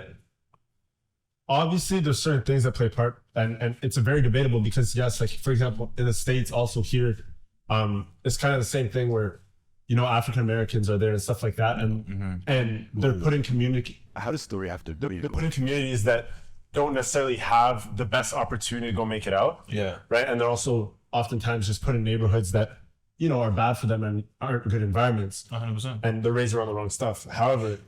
Obviously, there's certain things that play a part, and it's a very debatable because yes, like for example, in the States, also here, it's kind of the same thing where, African Americans are there and stuff like that, and they're put in community. How does story have to be? They're put in communities that don't necessarily have the best opportunity to go make it out. Yeah. Right, and they're also oftentimes just put in neighborhoods that are bad for them and aren't good environments. 100%. And they're raised around the wrong stuff. However,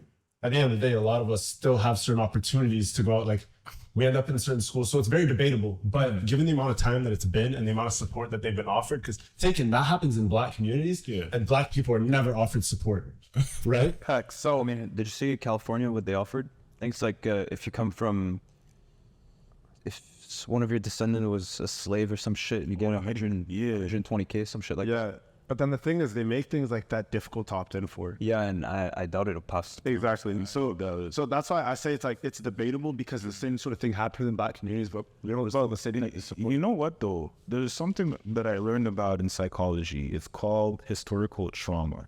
at the end of the day, a lot of us still have certain opportunities to go out. Like we end up in certain schools, so it's very debatable. But given the amount of time that it's been and the amount of support that they've been offered, because that happens in Black communities, and Black people are never offered support, right? Heck, so I mean, did you see California what they offered? I think it's like if you come from, if one of your descendants was a slave or some shit, you get 120K, some shit like that. Yeah. But then the thing is, they make things like that difficult to opt in for. Yeah, and I doubt it'll pass. Exactly. So that's why I say it's debatable because the same sort of thing happens in Black communities, but there's all the city. You know what though? There's something that I learned about in psychology. It's called historical trauma,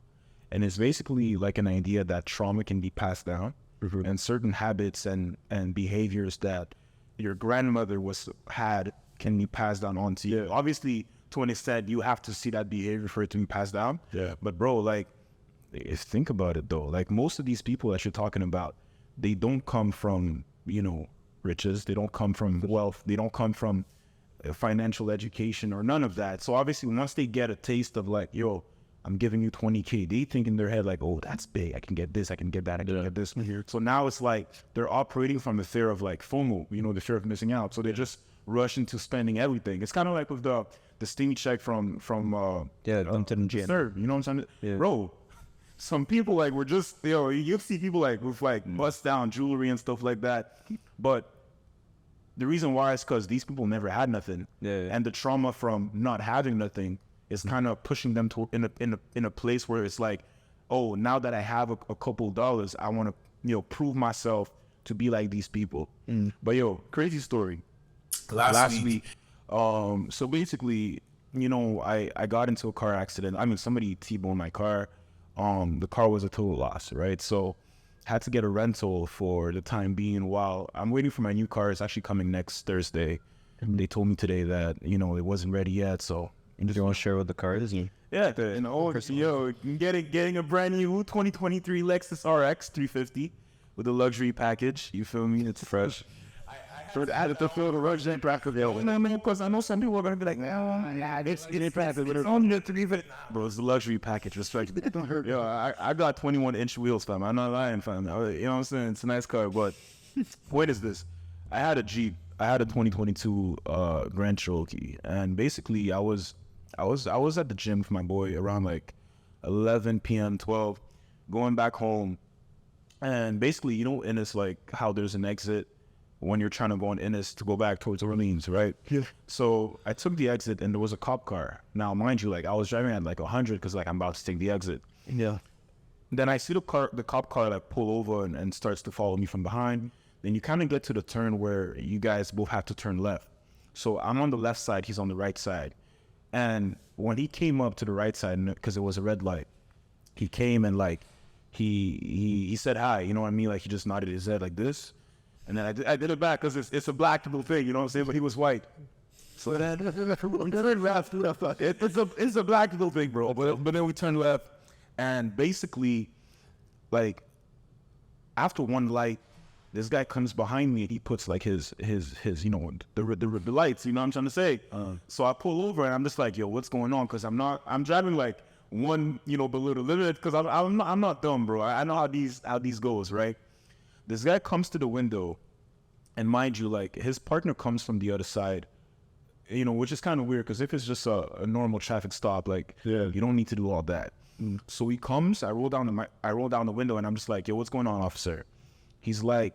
and it's basically like an idea that trauma can be passed down, and certain habits and behaviors that your grandmother had can be passed down onto you. Obviously, to an extent, you have to see that behavior for it to be passed down. Yeah. But bro, like, think about it though. Like most of these people that you're talking about, they don't come from, riches. They don't come from wealth. They don't come from financial education or none of that. So obviously, once they get a taste of like, yo, I'm giving you 20K, they think in their head like, oh, that's big. I can get this. I can get that. I can get this. So now it's like they're operating from the fear of like FOMO, the fear of missing out. So they just rush into spending everything. It's kind of like with the steamy check from Serve, you know what I'm saying? Yeah. Bro, some people like were just, you see people like with like bust down jewelry and stuff like that. But the reason why is because these people never had nothing. Yeah. And the trauma from not having nothing is kind of pushing them to in a place where it's like, oh, now that I have a couple dollars, I want to, prove myself to be like these people. But crazy story. Last week. So basically, I got into a car accident. I mean, somebody T-boned my car. The car was a total loss, right? So had to get a rental for the time being while I'm waiting for my new car. It's actually coming next Thursday. And they told me today that, it wasn't ready yet. So Do you want to share what the car is? yeah, getting a brand new 2023 Lexus RX 350 with a luxury package. You feel me? It's fresh. So to add it to fill the rush ain't practical. No, man, because I know some people are gonna be like, it's only the 350. Bro, it's the luxury package. Respect. Yo, I got 21-inch wheels, fam. I'm not lying, fam. You know what I'm saying? It's a nice car, but point is this: I had a Jeep. I had a 2022 Grand Cherokee, and basically I was at the gym with my boy around like 11 p.m., 12, going back home, and basically, and it's like how there's an exit when you're trying to go on Ennis to go back towards Orleans, right? Yeah. So I took the exit and there was a cop car. Now, mind you, like I was driving at like 100 because like I'm about to take the exit. Yeah. Then I see the cop car like pull over and starts to follow me from behind. Then you kind of get to the turn where you guys both have to turn left. So I'm on the left side, he's on the right side. And when he came up to the right side, because it was a red light, he came and like, he said hi, you know what I mean? Like he just nodded his head like this. And then I did it back because it's a black little thing, you know what I'm saying? But he was white. So then it's a black little thing, bro. But then we turned left, and basically, like after one light, this guy comes behind me and he puts like his the lights, you know what I'm trying to say? So I pull over and I'm just like, yo, what's going on? Because I'm driving like one, below the limit because I'm not dumb, bro. I know how these goes, right? This guy comes to the window, and mind you, like his partner comes from the other side, which is kind of weird because if it's just a normal traffic stop, like you don't need to do all that. So he comes, I roll down the window, and I'm just like, yo, what's going on, officer? He's like,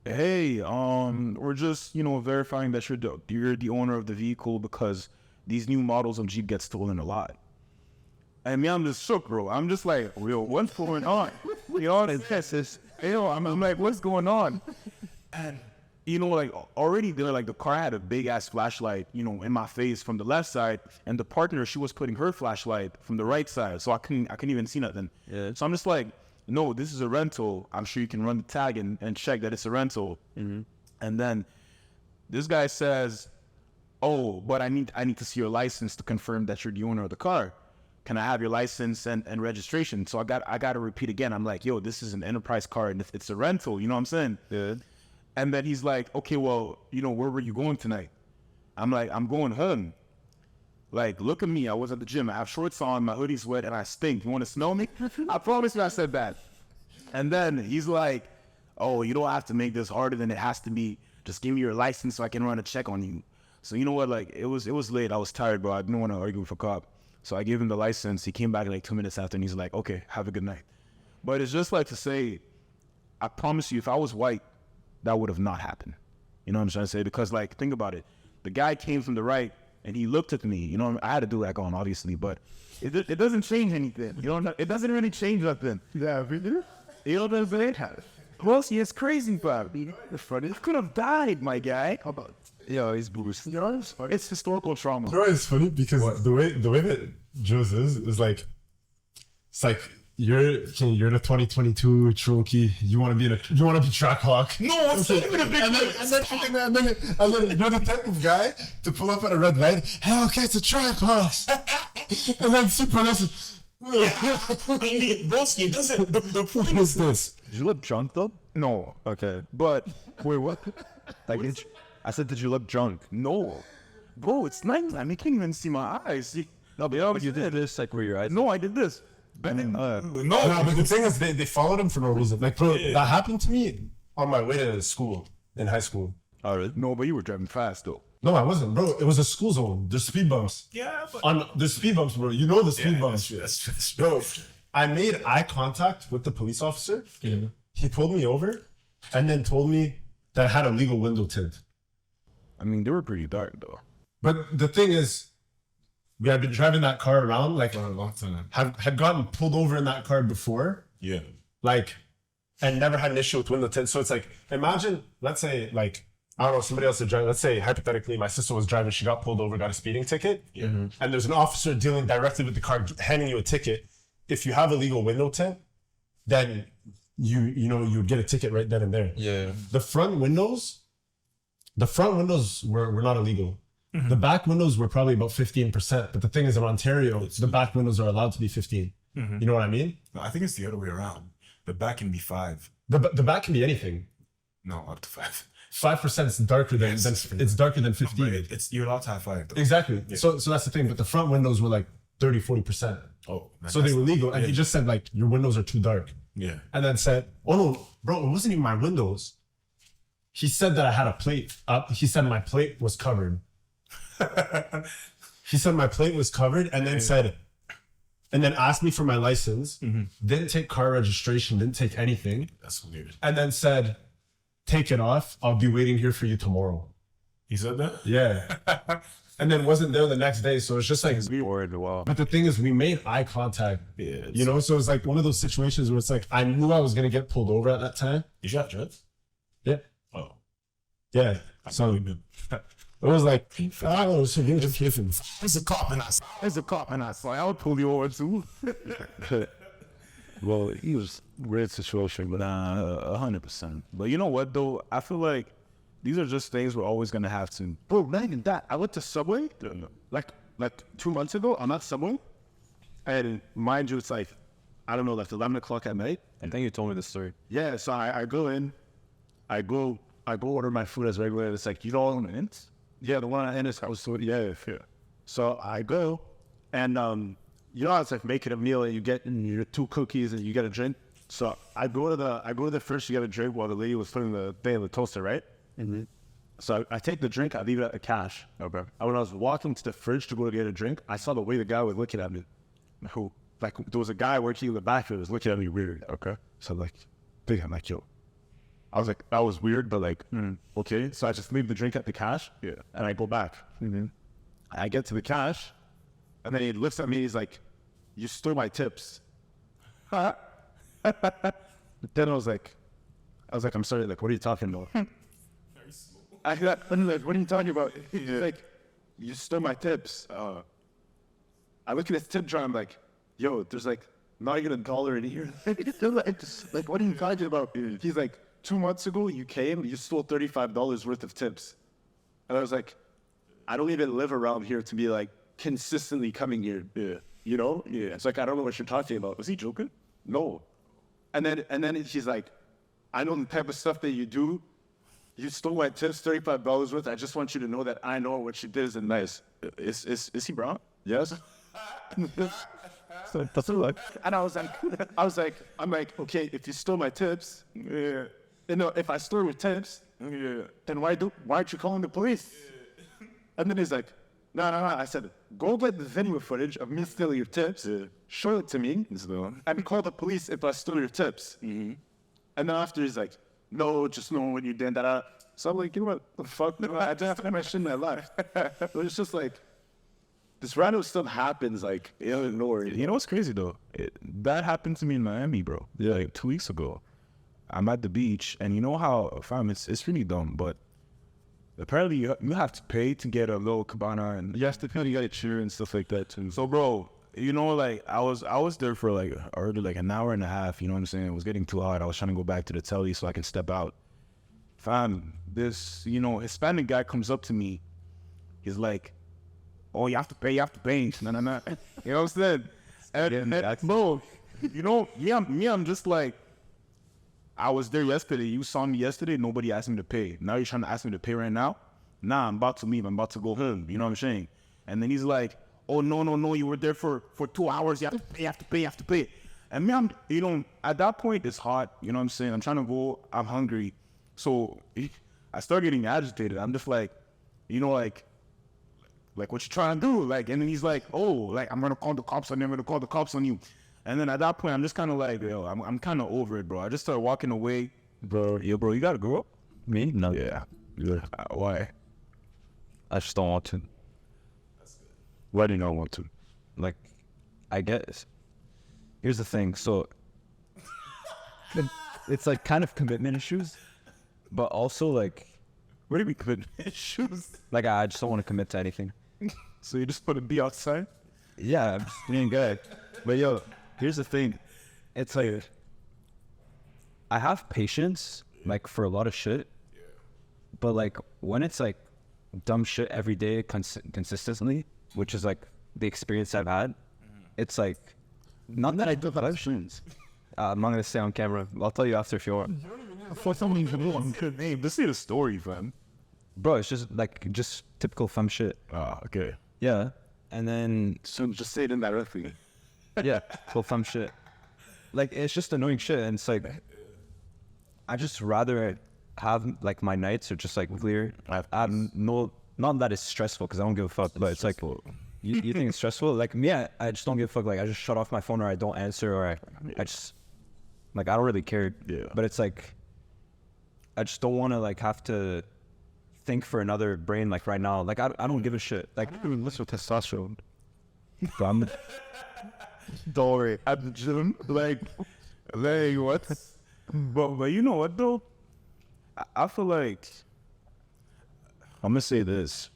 hey, we're just verifying that you're the owner of the vehicle because these new models of Jeep get stolen a lot. I mean, I'm just shook, bro. I'm just like, yo, what's going on? You know what I'm saying? I'm like, what's going on? And you know, like already there, like the car had a big ass flashlight, you know, in my face from the left side, and the partner, she was putting her flashlight from the right side, so I couldn't even see nothing. Yeah. So I'm just like, no, this is a rental. I'm sure you can run the tag and check that it's a rental. And then this guy says, oh, but I need to see your license to confirm that you're the owner of the car. Can I have your license and registration? So I got to repeat again. I'm like, yo, this is an enterprise car and it's a rental. You know what I'm saying? Yeah. And then he's like, okay, well, you know, where were you going tonight? I'm like, I'm going home. Like, look at me. I was at the gym. I have shorts on, my hoodie's wet, and I stink. You want to smell me? I promise you I said that. And then he's like, oh, you don't have to make this harder than it has to be. Just give me your license so I can run a check on you. So you know what? Like, it was late. I was tired, bro. I didn't want to argue with a cop. So I gave him the license. He came back like 2 minutes after, and he's like, okay, have a good night. But it's just like to say, I promise you, if I was white, that would have not happened. You know what I'm trying to say? Because, like, think about it. The guy came from the right, and he looked at me. You know, I had to do that on, obviously, but it doesn't change anything. You know, it doesn't really change nothing. Yeah, really? You know what I'm saying? Well, see, it's crazy, bro. The funny. Could have died, my guy. How about? Yo, he's Bruce. You know, it's historical trauma. You know, it's funny because the way that Joe's is like, it's like you're in a 2022 trophy. You want to be track hawk. No, it's not even a big And then you're the type of guy to pull up at a red light. Hey, okay, it's a track hawk. And then super listen. Broski, doesn't the point What is this? Did you look drunk though? No, Okay. but wait, what? Like, I said, did you look drunk? No, bro, it's nighttime. You can't even see my eyes. No, but you did this, like, where your eyes. No, I did this. No, but the thing is, they followed him for no reason. Like, bro, that happened to me on my way to school in high school. Oh, really? No, but you were driving fast though. No, I wasn't, bro. It was a school zone. There's speed bumps. Yeah, but There's speed bumps, bro. You know the speed bumps. that's Bro, I made eye contact with the police officer. He pulled me over and then told me that I had a legal window tint. I mean, they were pretty dark though. But the thing is, we had been driving that car around, like, for a long time. had gotten pulled over in that car before, Yeah. like, and never had an issue with window tint. So it's like, imagine, let's say, like, I don't know, somebody else is driving. Let's say, hypothetically, my sister was driving, she got pulled over, got a speeding ticket. Yeah. And there's an officer dealing directly with the car, handing you a ticket. If you have a legal window tint, then you know, you would get a ticket right then and there. Yeah. The front windows were not illegal. The back windows were probably about 15%. But the thing is, in Ontario, the back windows are allowed to be 15. You know what I mean? No, I think it's the other way around. The back can be 5. The back can be anything. No, up to 5. 5% is darker than it's darker than 15. But it's you're allowed to have 5 though. Exactly. So that's the thing. But the front windows were like 30-40%. Oh, man, So they were legal, and he just said like your windows are too dark. yeah. And then said, "Oh no, bro, it wasn't even my windows." He said that I had a plate up. He said my plate was covered. He said my plate was covered, and then asked me for my license. Didn't take car registration. Didn't take anything. That's weird. And then said, "Take it off. I'll be waiting here for you tomorrow." He said that? Yeah. And then wasn't there the next day. So it's just like, Bored. Wow. but the thing is, we made eye contact. Yeah. You know, so it's like one of those situations where it's like, I knew I was going to get pulled over at that time. Did you have dreads? Yeah. Oh. Yeah. So it was like, I don't know, so you just kissing. There's a cop in us. There's a cop and I saw I would pull you over too. Well, he was weird situation, but 100%. But you know what though? I feel like these are just things we're always gonna have to. Bro, not even that. I went to Subway like 2 months ago. I'm at Subway, and mind you, it's like, I don't know, like 11 o'clock at night. I think you told me this story. Yeah, so I go in, I go order my food as regular. It's like, you know, on the Int? Yeah, the one at Int, I was so yeah. So I go, and you know how it's like making a meal and you get your 2 cookies and you get a drink. So I go to the first, you get a drink while the lady was putting the thing in the toaster, right? So I take the drink, I leave it at the cash. Okay. And when I was walking to the fridge to go to get a drink, I saw the way the guy was looking at me. Who? Like, there was a guy working in the back that was looking at me weird. Okay. So I'm like, yo. I was like, that was weird, but like, okay. So I just leave the drink at the cash. Yeah. And I go back. I get to the cash, and then he looks at me. He's like, "You stole my tips." Then I was like, "I'm sorry. Like, what are you talking about?" I'm like, what are you talking about? He's like, you stole my tips. I look at his tip jar. I'm like, yo, there's like not even $1 in here. like, what are you talking about? He's like, 2 months ago, you came, you stole $35 worth of tips. And I was like, I don't even live around here to be like consistently coming here. Yeah. You know? Yeah. It's like, I don't know what you're talking about. Was he joking? No. And then he's like, I know the type of stuff that you do. You stole my tips, $35 worth. I just want you to know that I know what you did isn't nice. Is he brown? Yes. So it doesn't look. And I was like, I'm like, okay, if you stole my tips, yeah. You know, if I stole your tips, yeah. Then why aren't you calling the police? Yeah. And then he's like, no. I said, go get the video footage of me stealing your tips, show it to me, and call the police if I stole your tips. Mm-hmm. And then after he's like, no, just know when you did that. So I'm like, you know what the fuck? No, I just have my shit in my life. It was just like, this random stuff happens like out of nowhere. You know what's crazy though? That happened to me in Miami, bro. Yeah, like 2 weeks ago. I'm at the beach, and you know how, fam, it's really dumb, but apparently you have to pay to get a little cabana, and you have to pay to get a chair and stuff like that too. So, bro, you know, like I was there for like already like an hour and a half. You know what I'm saying? It was getting too hot. I was trying to go back to the telly so I can step out. Fam, this Hispanic guy comes up to me. He's like, "Oh, you have to pay. You have to pay." No. You know what I'm saying? And bro, you know, I'm just like, I was there yesterday. You saw me yesterday. Nobody asked me to pay. Now you're trying to ask me to pay right now? Nah, I'm about to leave. I'm about to go home. You know what I'm saying? And then he's like, oh, no. You were there for 2 hours. You have to pay. And me, at that point, it's hot. You know what I'm saying? I'm trying to go. I'm hungry. So I start getting agitated. I'm just like, like what you trying to do? Like, and then he's like, oh, like, I'm going to call the cops on you. I'm going to call the cops on you. And then at that point, I'm just kind of like, yo, I'm kind of over it, bro. I just started walking away. Bro, you got to grow up? Me? No. Yeah. Why? I just don't want to. Why do you not want to? Like, I guess. Here's the thing. So, it's like kind of commitment issues, but also like. What do you mean commitment issues? Like, I just don't want to commit to anything. So you just want to be outside? Yeah, I'm just being good. But yo, here's the thing. It's like, I have patience, like, for a lot of shit. But like, when it's like dumb shit every day consistently, which is like the experience I've had, it's like, not that I do patience. I'm not gonna say on camera. I'll tell you after if you want. For someone even know good name. Let's see the story, fam. Bro, it's just typical fun shit. Ah, okay. Yeah, and then So just say it indirectly. yeah, typical fun shit. Like, it's just annoying shit, and it's like, I just rather have like my nights are just like clear. Not that it's stressful because I don't give a fuck, but it's like, you think it's stressful? Like me, I just don't give a fuck. Like, I just shut off my phone, or I don't answer, or I just, like, I don't really care. Yeah. But it's like, I just don't want to like have to think for another brain like right now. Like, I don't give a shit. Like, I don't even listen to testosterone. I'm, Don't worry. At the gym, like what? But you know what though? I feel like, I'm gonna say this.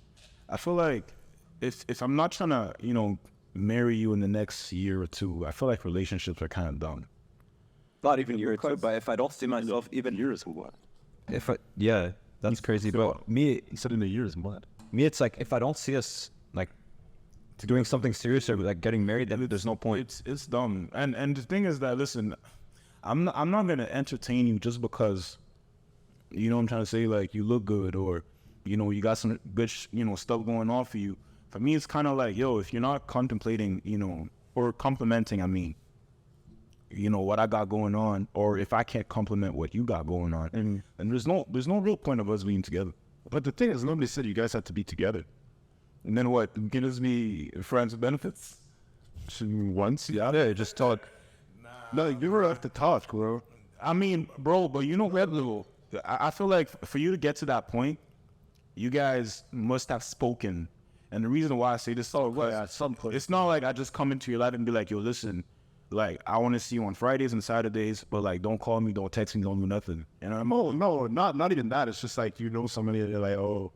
I feel like if I'm not trying to, marry you in the next year or two, I feel like relationships are kind of dumb. not even year or two, but if I don't see myself even Years or what? yeah, that's crazy. But me, He said in the years and what? it's like, if I don't see us like doing something serious or like getting married, then there's no point. It's dumb. And the thing is that, listen, I'm not gonna entertain you just because, I'm trying to say, like, you look good, or you got some good stuff going on for you. For me, it's kind of like, yo, if you're not contemplating, or complimenting, I mean, what I got going on, or if I can't compliment what you got going on, and there's no real point of us being together. But the thing is, nobody said you guys had to be together. And then what? Gives me friends with benefits? Once, yeah. Yeah, just talk. No, you were off the talk, bro. I mean, bro, but I feel like for you to get to that point, you guys must have spoken. And the reason why I say this, At some point. it's not like I just come into your life and be like, yo, listen, like, I want to see you on Fridays and Saturdays, but like, don't call me, don't text me, don't do nothing. And I'm No, not even that. It's just like, you know, somebody and you're like, oh,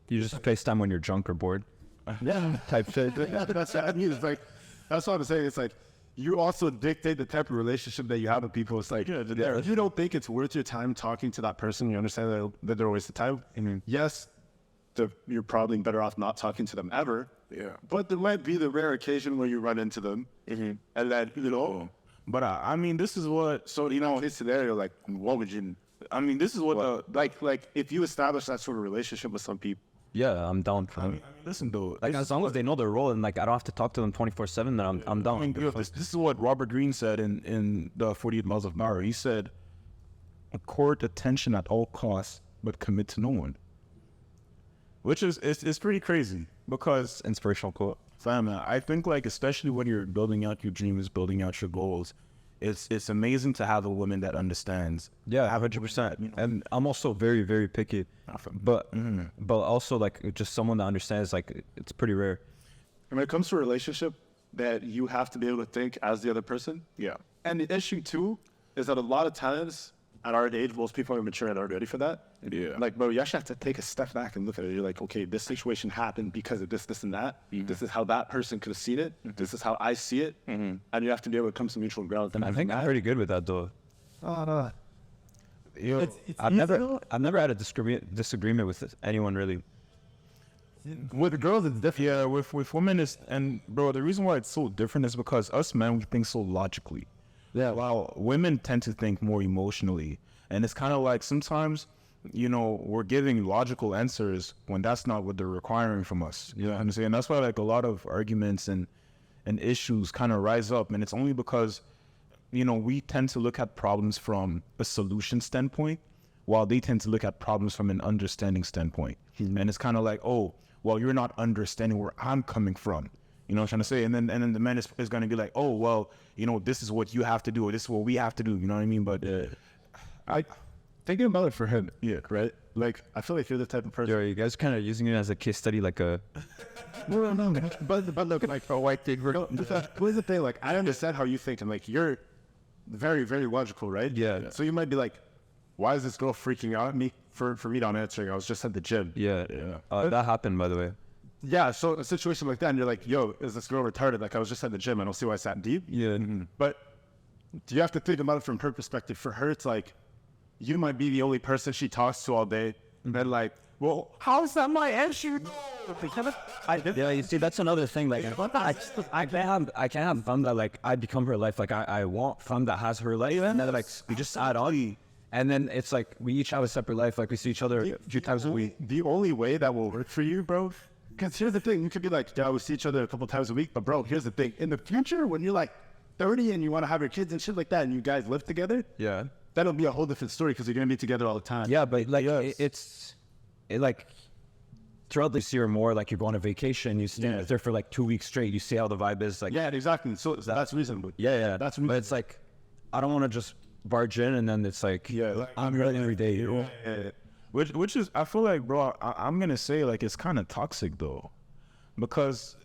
You just FaceTime when you're drunk or bored. yeah, type shit. Yeah, that's what I mean. It's like, that's what I'm saying. It's like, you also dictate the type of relationship that you have with people. It's like, if you don't think it's worth your time talking to that person, you understand that they're a waste of time. Yes, you're probably better off not talking to them ever. Yeah. But there might be the rare occasion where you run into them. And then, you know. But I mean, this is what. So, you know, in this scenario, like, what would you. I mean, this is what Like, if you establish that sort of relationship with some people. Yeah, I'm down for it. listen, though. Like, as long as they know their role and like I don't have to talk to them 24/7, then I'm down. I mean, this is what Robert Greene said in the 48 Miles of Power. He said, "Accord attention at all costs, but commit to no one." Which is it's pretty crazy because Inspirational quote. fam, I think like especially when you're building out your dreams, building out your goals, it's amazing to have a woman that understands. Yeah, 100%. And I'm also very, very picky. But also like just someone that understands, like it's pretty rare. And when it comes to a relationship, that you have to be able to think as the other person. Yeah. And the issue too is that a lot of times at our age, most people are mature and aren't ready for that. Yeah. Like, bro, you actually have to take a step back and look at it. You're like, okay, this situation happened because of this, this, and that. This is how that person could have seen it. This is how I see it. And you have to be able to come to mutual ground. I think I'm pretty good with that though. Oh, no. I've never had a disagreement with anyone really. With the girls, it's different. Yeah, with women and bro, the reason why it's so different is because us men, we think so logically. Yeah. While women tend to think more emotionally. And it's kind of like sometimes, you know, we're giving logical answers when that's not what they're requiring from us. You know what I'm saying? That's why like a lot of arguments and issues kind of rise up. And it's only because, you know, we tend to look at problems from a solution standpoint, while they tend to look at problems from an understanding standpoint. And it's kind of like, oh, well, you're not understanding where I'm coming from. You know what I'm trying to say? And then the man is going to be like, oh, well, you know, this is what you have to do, or this is what we have to do. You know what I mean? But I thinking about it for him. Yeah. Right? Like, I feel like you're the type of person. Are you guys kind of using it as a case study, like a... No, but look, like, a white thing. What's the thing? Like, I understand how you think, and like, you're very, very logical, right? Yeah. So you might be like, why is this girl freaking out at me for me not answering? I was just at the gym. Yeah. That happened, by the way. Yeah, so a situation like that, and you're like, yo, is this girl retarded? Like, I was just at the gym. I don't see why I sat deep. Yeah. But do you have to think about it from her perspective? For her, it's like, you might be the only person she talks to all day. And then like, well, how is that my issue? Yeah, you see, that's another thing. Like, I can't have fun that like I become her life. Like, I want fun that has her life, and then like we just add on. And then it's like we each have a separate life. Like we see each other a few times a week. The only way that will work for you, bro, because here's the thing. You could be like, yeah, we see each other a couple times a week. But bro, here's the thing. In the future, when you're like 30 and you want to have your kids and shit like that, and you guys live together, Yeah. that'll be a whole different story because you're going to be together all the time. Yeah, but like it's like throughout this year more like you're going on vacation, you stay there for like 2 weeks straight, you see how the vibe is. Like, Yeah, exactly. So that's reasonable. yeah. That's But it's like I don't want to just barge in and then it's like, like, I'm ready every day. Yeah. which is, I feel like, bro, I'm going to say like it's kind of toxic though. Because,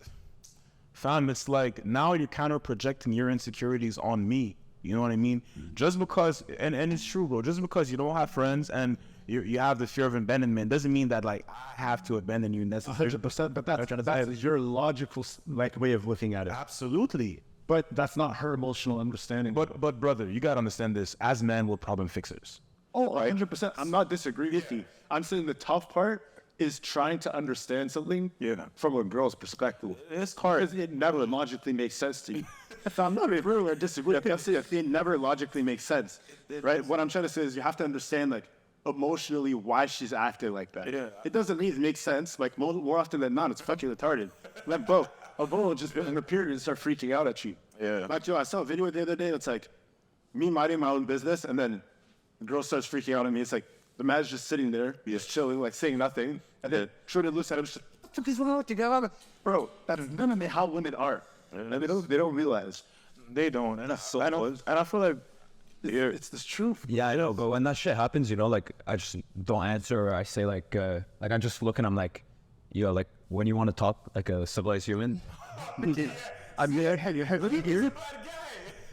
fam, it's like now you're kind of projecting your insecurities on me. You know what I mean? Just because, and it's true, bro, just because you don't have friends and you have the fear of abandonment doesn't mean that like I have to abandon you necessarily. 100%. But that's your logical like way of looking at it. Absolutely. But that's not her emotional understanding. But brother, you gotta understand this. As men, we're problem fixers. Oh, 100%. I'm not disagreeing with you. I'm saying the tough part is trying to understand something from a girl's perspective. It's hard. Because it never logically makes sense to you. If I'm not really or disagree, I'm saying it never logically makes sense, right? What I'm trying to say is you have to understand, like, emotionally why she's acting like that. Yeah. It doesn't mean it makes sense. Like, more often than not, it's fucking retarded. Like, bro, a girl will just in her period and start freaking out at you. Yeah. Like, yo, I saw a video the other day that's like me minding my own business, and then the girl starts freaking out at me. It's like the man's just sitting there, just chilling, like saying nothing, and then trying to look at him. Just, what the fuck is wrong with you? Bro, that is none of how women are. And they don't realize. They don't. And I feel like it's the truth. Yeah, I know, but when that shit happens, you know, like I just don't answer, or I say like I'm just looking, I'm like, yo, like when you want to talk like a civilized human, I'm here. Hey, look at here.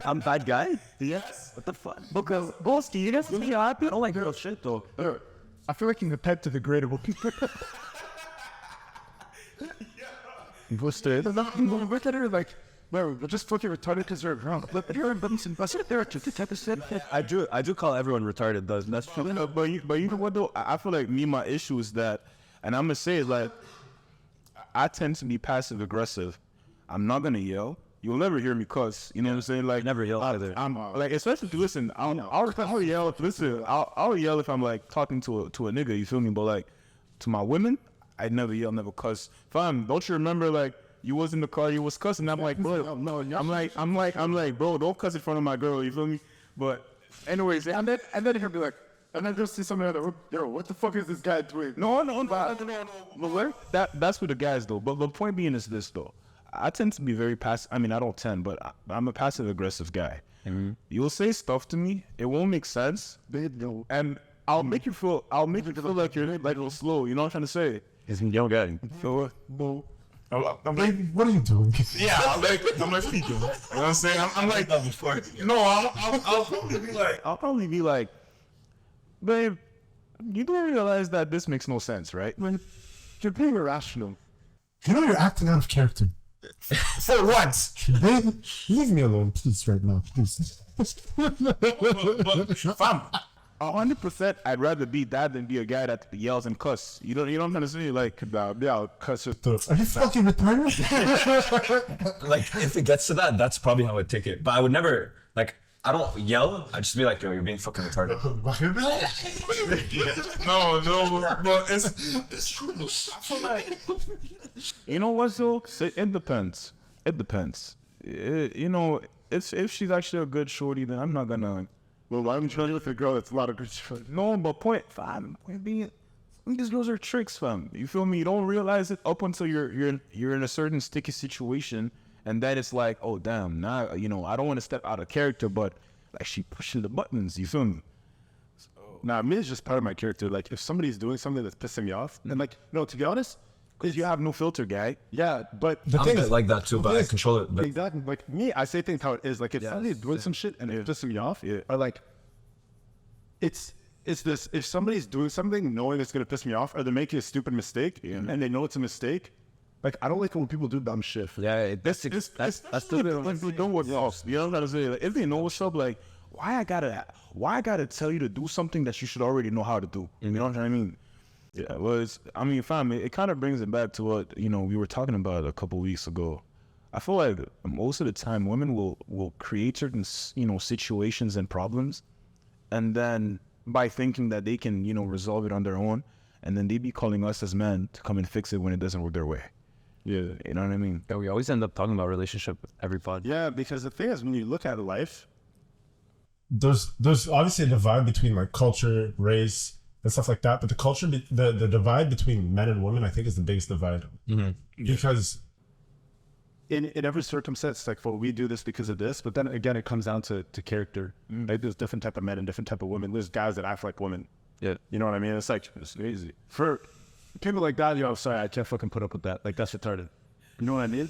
I'm bad guy? Yes. What the fuck? Because, Bolski, you guys think I don't like girl shit, though. I feel like you're the pet to the gradable. What's this? Look at her like, bro, we're just fucking retarded because they're grown. Look at her, but they're just type of shit. I do call everyone retarded, though. That's true. But you know what though? I feel like my issue is that, and I'm gonna say it like, I tend to be passive aggressive. I'm not gonna yell. You'll never hear me cuss. You know what I'm saying? Like Never yell either. I'm like, especially if you listen. I'll yell if listen. I'll yell if I'm like talking to a nigga. You feel me? But like to my women, I never yell, never cuss. Fam, don't you remember like you was in the car, you was cussing? I'm like, bro, no. I'm like, bro, don't cuss in front of my girl. You feel me? But anyways, and then he'll be like, and then just see somebody other. Yo, what the fuck is this guy doing? No. But that's for the guys though. But the point being is this though. I tend to be very passive. I mean, I don't tend, but I'm a passive aggressive guy. Mm-hmm. You'll say stuff to me, it won't make sense, and I'll make you feel like you're like a little slow. You know what I'm trying to say? He's a young guy. So, no. I'm like, what are you doing? Yeah, I'm like, what are you doing? You know what I'm saying? I'm like, no, I'll probably be like, babe, you don't realize that this makes no sense, right? You're being irrational. You know you're acting out of character. for once. Babe, leave me alone, please, right now, please. But fam, 100%, I'd rather be that than be a guy that yells and cuss. You know what I'm trying to say? Like, yeah, cuss your throat. Are you fucking retarded? Like, if it gets to that, that's probably how I'd take it. But I would never, like, I don't yell. I'd just be like, yo, you're being fucking retarded. no, but it's true. I feel like, you know what, though? It depends. You know, if she's actually a good shorty, then I'm not gonna. Well, I'm trying with a girl that's a lot of good shit. No, but point being, these girls are tricks, fam. You feel me? You don't realize it up until you're in a certain sticky situation, and then it's like, oh damn, now you know I don't want to step out of character, but like she pushing the buttons. You feel me? Nah, me is just part of my character. Like if somebody's doing something that's pissing me off, and like no, to be honest, because you have no filter, guy. Yeah, but I'm a bit like that too, but I control it. But exactly, like me, I say things how it is. Like if somebody's doing some shit and it's pissing me off, or like it's this: if somebody's doing something knowing it's gonna piss me off, or they're making a stupid mistake and they know it's a mistake. Like I don't like it when people do dumb shit. Yeah, that's the like they know what's up. You know what I'm saying? Like, if they know what's up, like why I gotta tell you to do something that you should already know how to do. You know what I mean? Yeah, well, fam, it kind of brings it back to what, you know, we were talking about a couple weeks ago. I feel like most of the time women will create certain, you know, situations and problems, and then by thinking that they can, you know, resolve it on their own, and then they be calling us as men to come and fix it when it doesn't work their way. Yeah, you know what I mean? Yeah, we always end up talking about relationship every pod. Yeah, because the thing is, when you look at life, there's obviously a divide between like culture, race, and stuff like that. But the culture, the divide between men and women, I think, is the biggest divide. Mm-hmm. Because in every circumstance, like, well, we do this because of this. But then again, it comes down to character. Like, there's different type of men and different type of women. There's guys that act like women. Yeah, you know what I mean? It's like it's crazy for people like that. Yo, sorry, I can't fucking put up with that. Like that's retarded. You know what I mean?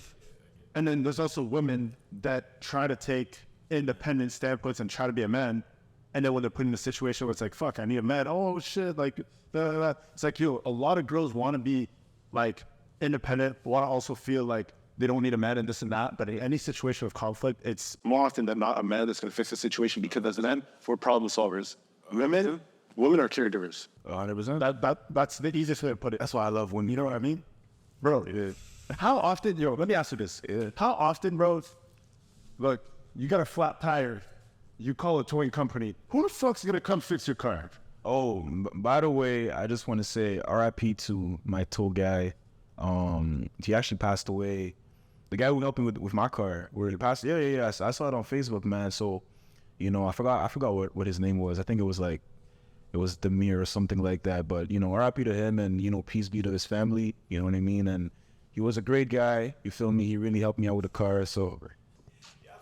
And then there's also women that try to take independent standpoints and try to be a man. And then when they're put in a situation where it's like, fuck, I need a man. Oh, shit. Like, it's like, yo, a lot of girls want to be, like, independent, want to also feel like they don't need a man and this and that. But in any situation of conflict, it's more often than not a man that's going to fix the situation because as a man, we're problem solvers. Women are caregivers. 100%. That's the easiest way to put it. That's why I love women. You know what I mean? Bro, how often, let me ask you this. How often, bro, look, you got a flat tire, you call a towing company, who the fuck's gonna come fix your car? Oh, by the way, I just want to say RIP to my tow guy. He actually passed away. The guy who helped me with my car, where he passed. Yeah. I saw it on Facebook, man. So, you know, I forgot what his name was. I think it was Demir or something like that. But, you know, RIP to him, and, you know, peace be to his family. You know what I mean? And he was a great guy. You feel me? He really helped me out with the car. So,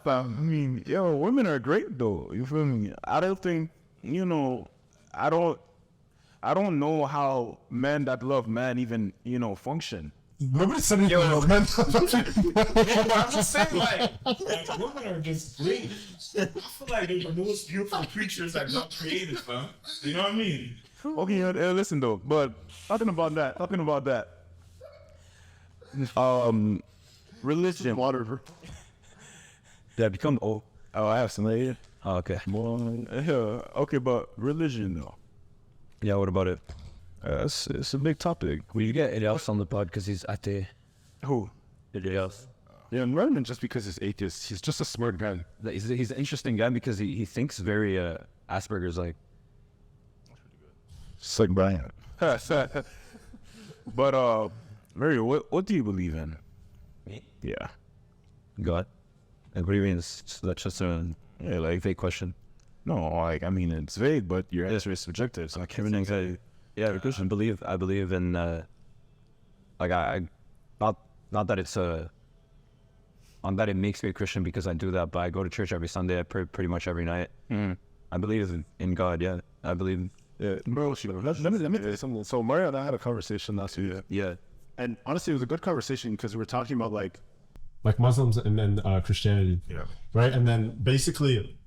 I mean, yo, women are great though. You feel me? I don't think, you know, I don't know how men that love men even, you know, function. Nobody said anything about men. Yeah, but I'm just saying, like women are just great. I feel like they're the most beautiful creatures that God created, man. You know what I mean? Okay, listen though, but talking about that. Religion. Water. Did I become old? Oh, I have some later. Oh, okay. Okay, but religion though. Yeah, what about it? It's a big topic. Will you get Elias on the pod because he's athei? Who? Elias. Yeah, and rather than just because he's atheist, he's just a smart guy. He's an interesting guy because he thinks very Asperger's like. It's like Brian. But Mario, what do you believe in? Me? Yeah. God. Like, what do you mean? That's just a Like vague question. no, like I mean it's vague, but your answer is subjective. So I can't Everything's yeah, I believe in like I not that it's not that it makes me a Christian because I do that, but I go to church every Sunday. I pray pretty much every night. I believe in God. Yeah, I believe. Yeah, bro, let me tell you something. So Mario and I had a conversation last week. Yeah. And honestly, it was a good conversation because we were talking about like Muslims and then Christianity. Yeah. Right. And then basically,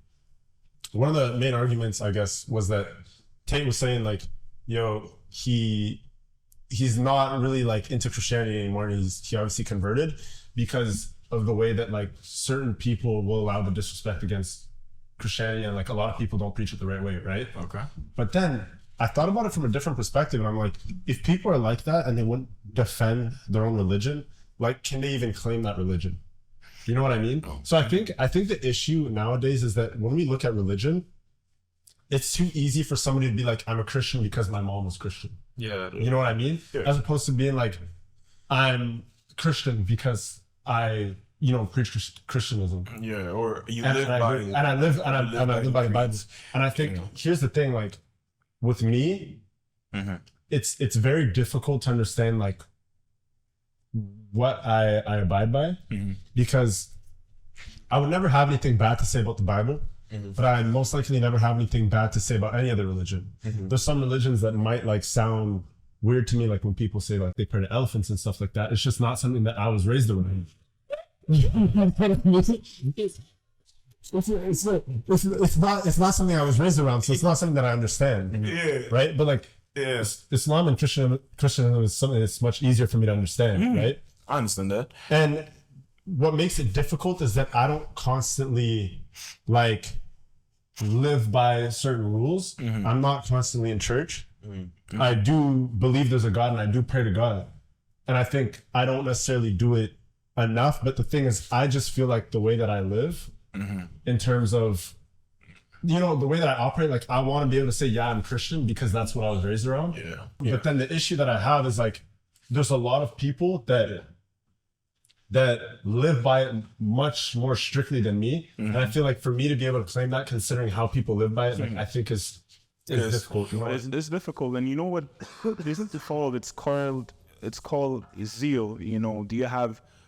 one of the main arguments, I guess, was that Tate was saying like, yo, he's not really like into Christianity anymore, and he obviously converted because of the way that like certain people will allow the disrespect against Christianity, and like a lot of people don't preach it the right way, right? Okay. But then I thought about it from a different perspective, and I'm like, if people are like that and they wouldn't defend their own religion, like, can they even claim that religion? You know what I mean? So I think the issue nowadays is that when we look at religion, it's too easy for somebody to be like, I'm a Christian because my mom was Christian. Yeah. You know what I mean? Yeah. As opposed to being like, I'm Christian because I, preach Christianism. Yeah. Or you And live I by live by the Bible. And I think here's the thing, like with me, it's very difficult to understand like what I abide by, because I would never have anything bad to say about the Bible, but I most likely never have anything bad to say about any other religion. There's some religions that might like sound weird to me, like when people say like they pray to elephants and stuff like that. It's just not something that I was raised around. It's not something I was raised around, so it's not something that I understand. Yeah. Right? But like Islam and Christianism is something that's much easier for me to understand, right? I understand that. And what makes it difficult is that I don't constantly like live by certain rules. I'm not constantly in church. I do believe there's a God and I do pray to God. And I think I don't necessarily do it enough. But the thing is, I just feel like the way that I live in terms of, the way that I operate, like I want to be able to say, yeah, I'm Christian because that's what I was raised around. Yeah. But then the issue that I have is like, there's a lot of people that live by it much more strictly than me. And I feel like for me to be able to claim that, considering how people live by it, like I think is difficult. It's difficult, and you know what? This is default. It's called zeal.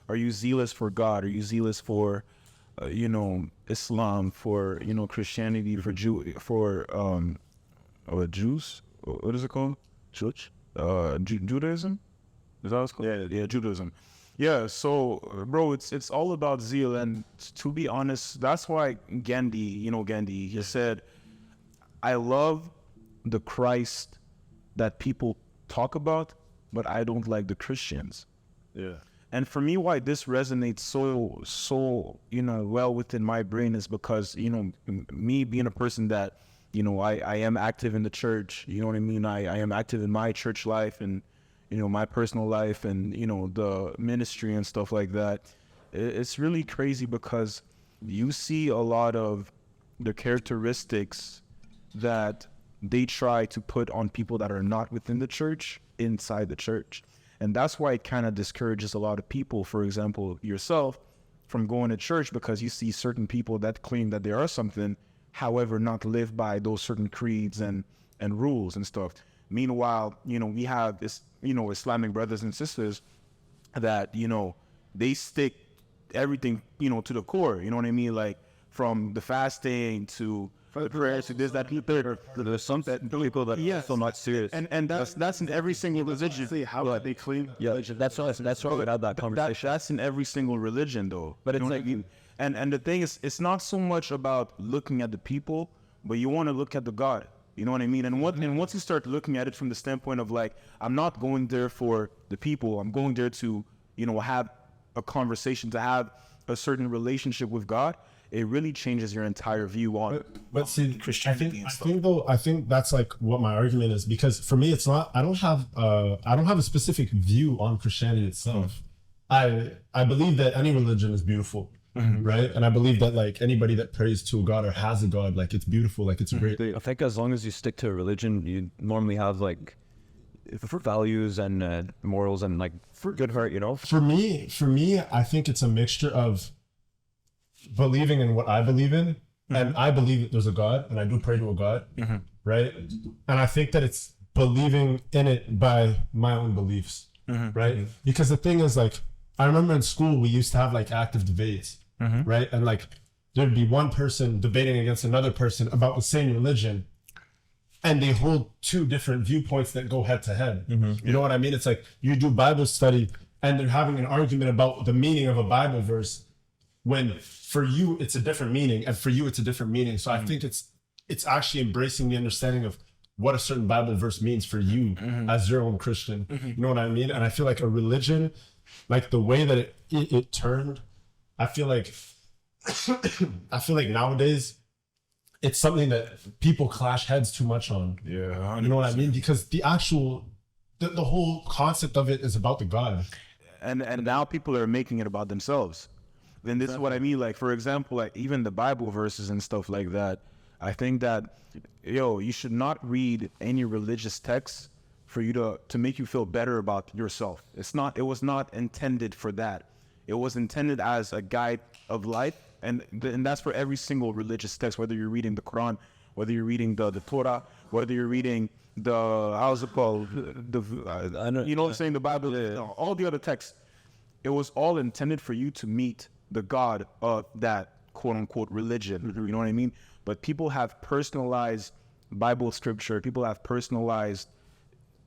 Are you zealous for God? Are you zealous for Islam, for Christianity, for Jews? What is it called? Church? Judaism? Is that what it's called? Yeah, Judaism. Yeah, so bro, it's all about zeal, and to be honest, that's why Gandhi, he said, I love the Christ that people talk about, but I don't like the Christians. Yeah. And for me, why this resonates so well within my brain is because, me being a person that, I am active in the church, you know what I mean? I am active in my church life and, my personal life and, the ministry and stuff like that. It's really crazy because you see a lot of the characteristics that they try to put on people that are not within the church inside the church. And that's why it kind of discourages a lot of people, for example, yourself, from going to church, because you see certain people that claim that they are something, however, not live by those certain creeds and rules and stuff. Meanwhile, we have this, Islamic brothers and sisters that, they stick everything, to the core, you know what I mean? Like from the fasting to, prayers to this, that, and the third. There's some people that are still not serious. And that's in every single religion. See how they claim. Yeah, that's why we had that conversation. That's in every single religion, though. But it's You know like what I mean? And the thing is, it's not so much about looking at the people, but you want to look at the God. You know what I mean? And once you start looking at it from the standpoint of like, I'm not going there for the people. I'm going there to, have a conversation, to have a certain relationship with God. It really changes your entire view on. But see, Christianity and stuff. I think that's like what my argument is, because for me, it's not. I don't have a specific view on Christianity itself. I believe that any religion is beautiful, right? And I believe that like anybody that prays to a god or has a god, like it's beautiful, like it's great. I think as long as you stick to a religion, you normally have like values and morals and like good heart, For me, I think it's a mixture of believing in what I believe in, and I believe that there's a God, and I do pray to a God, right? And I think that it's believing in it by my own beliefs, right? Because the thing is, like, I remember in school we used to have like active debates, right? And like there'd be one person debating against another person about the same religion, and they hold two different viewpoints that go head to head. You know what I mean? It's like you do Bible study and they're having an argument about the meaning of a Bible verse, when for you it's a different meaning and for you it's a different meaning. So I think it's actually embracing the understanding of what a certain Bible verse means for you as your own Christian. You know what I mean? And I feel like a religion, like the way that it turned, I feel like nowadays it's something that people clash heads too much on. Yeah, 100%. You know what I mean? Because the whole concept of it is about the God. And now people are making it about themselves. Then this is what I mean. Like, for example, like even the Bible verses and stuff like that. I think that, you should not read any religious text for you to make you feel better about yourself. It was not intended for that. It was intended as a guide of life. And that's for every single religious text, whether you're reading the Quran, whether you're reading the Torah, whether you're reading how's it called? You know what I'm saying? The Bible, all the other texts. It was all intended for you to meet the God of that quote unquote religion. You know what I mean? But people have personalized Bible scripture. People have personalized,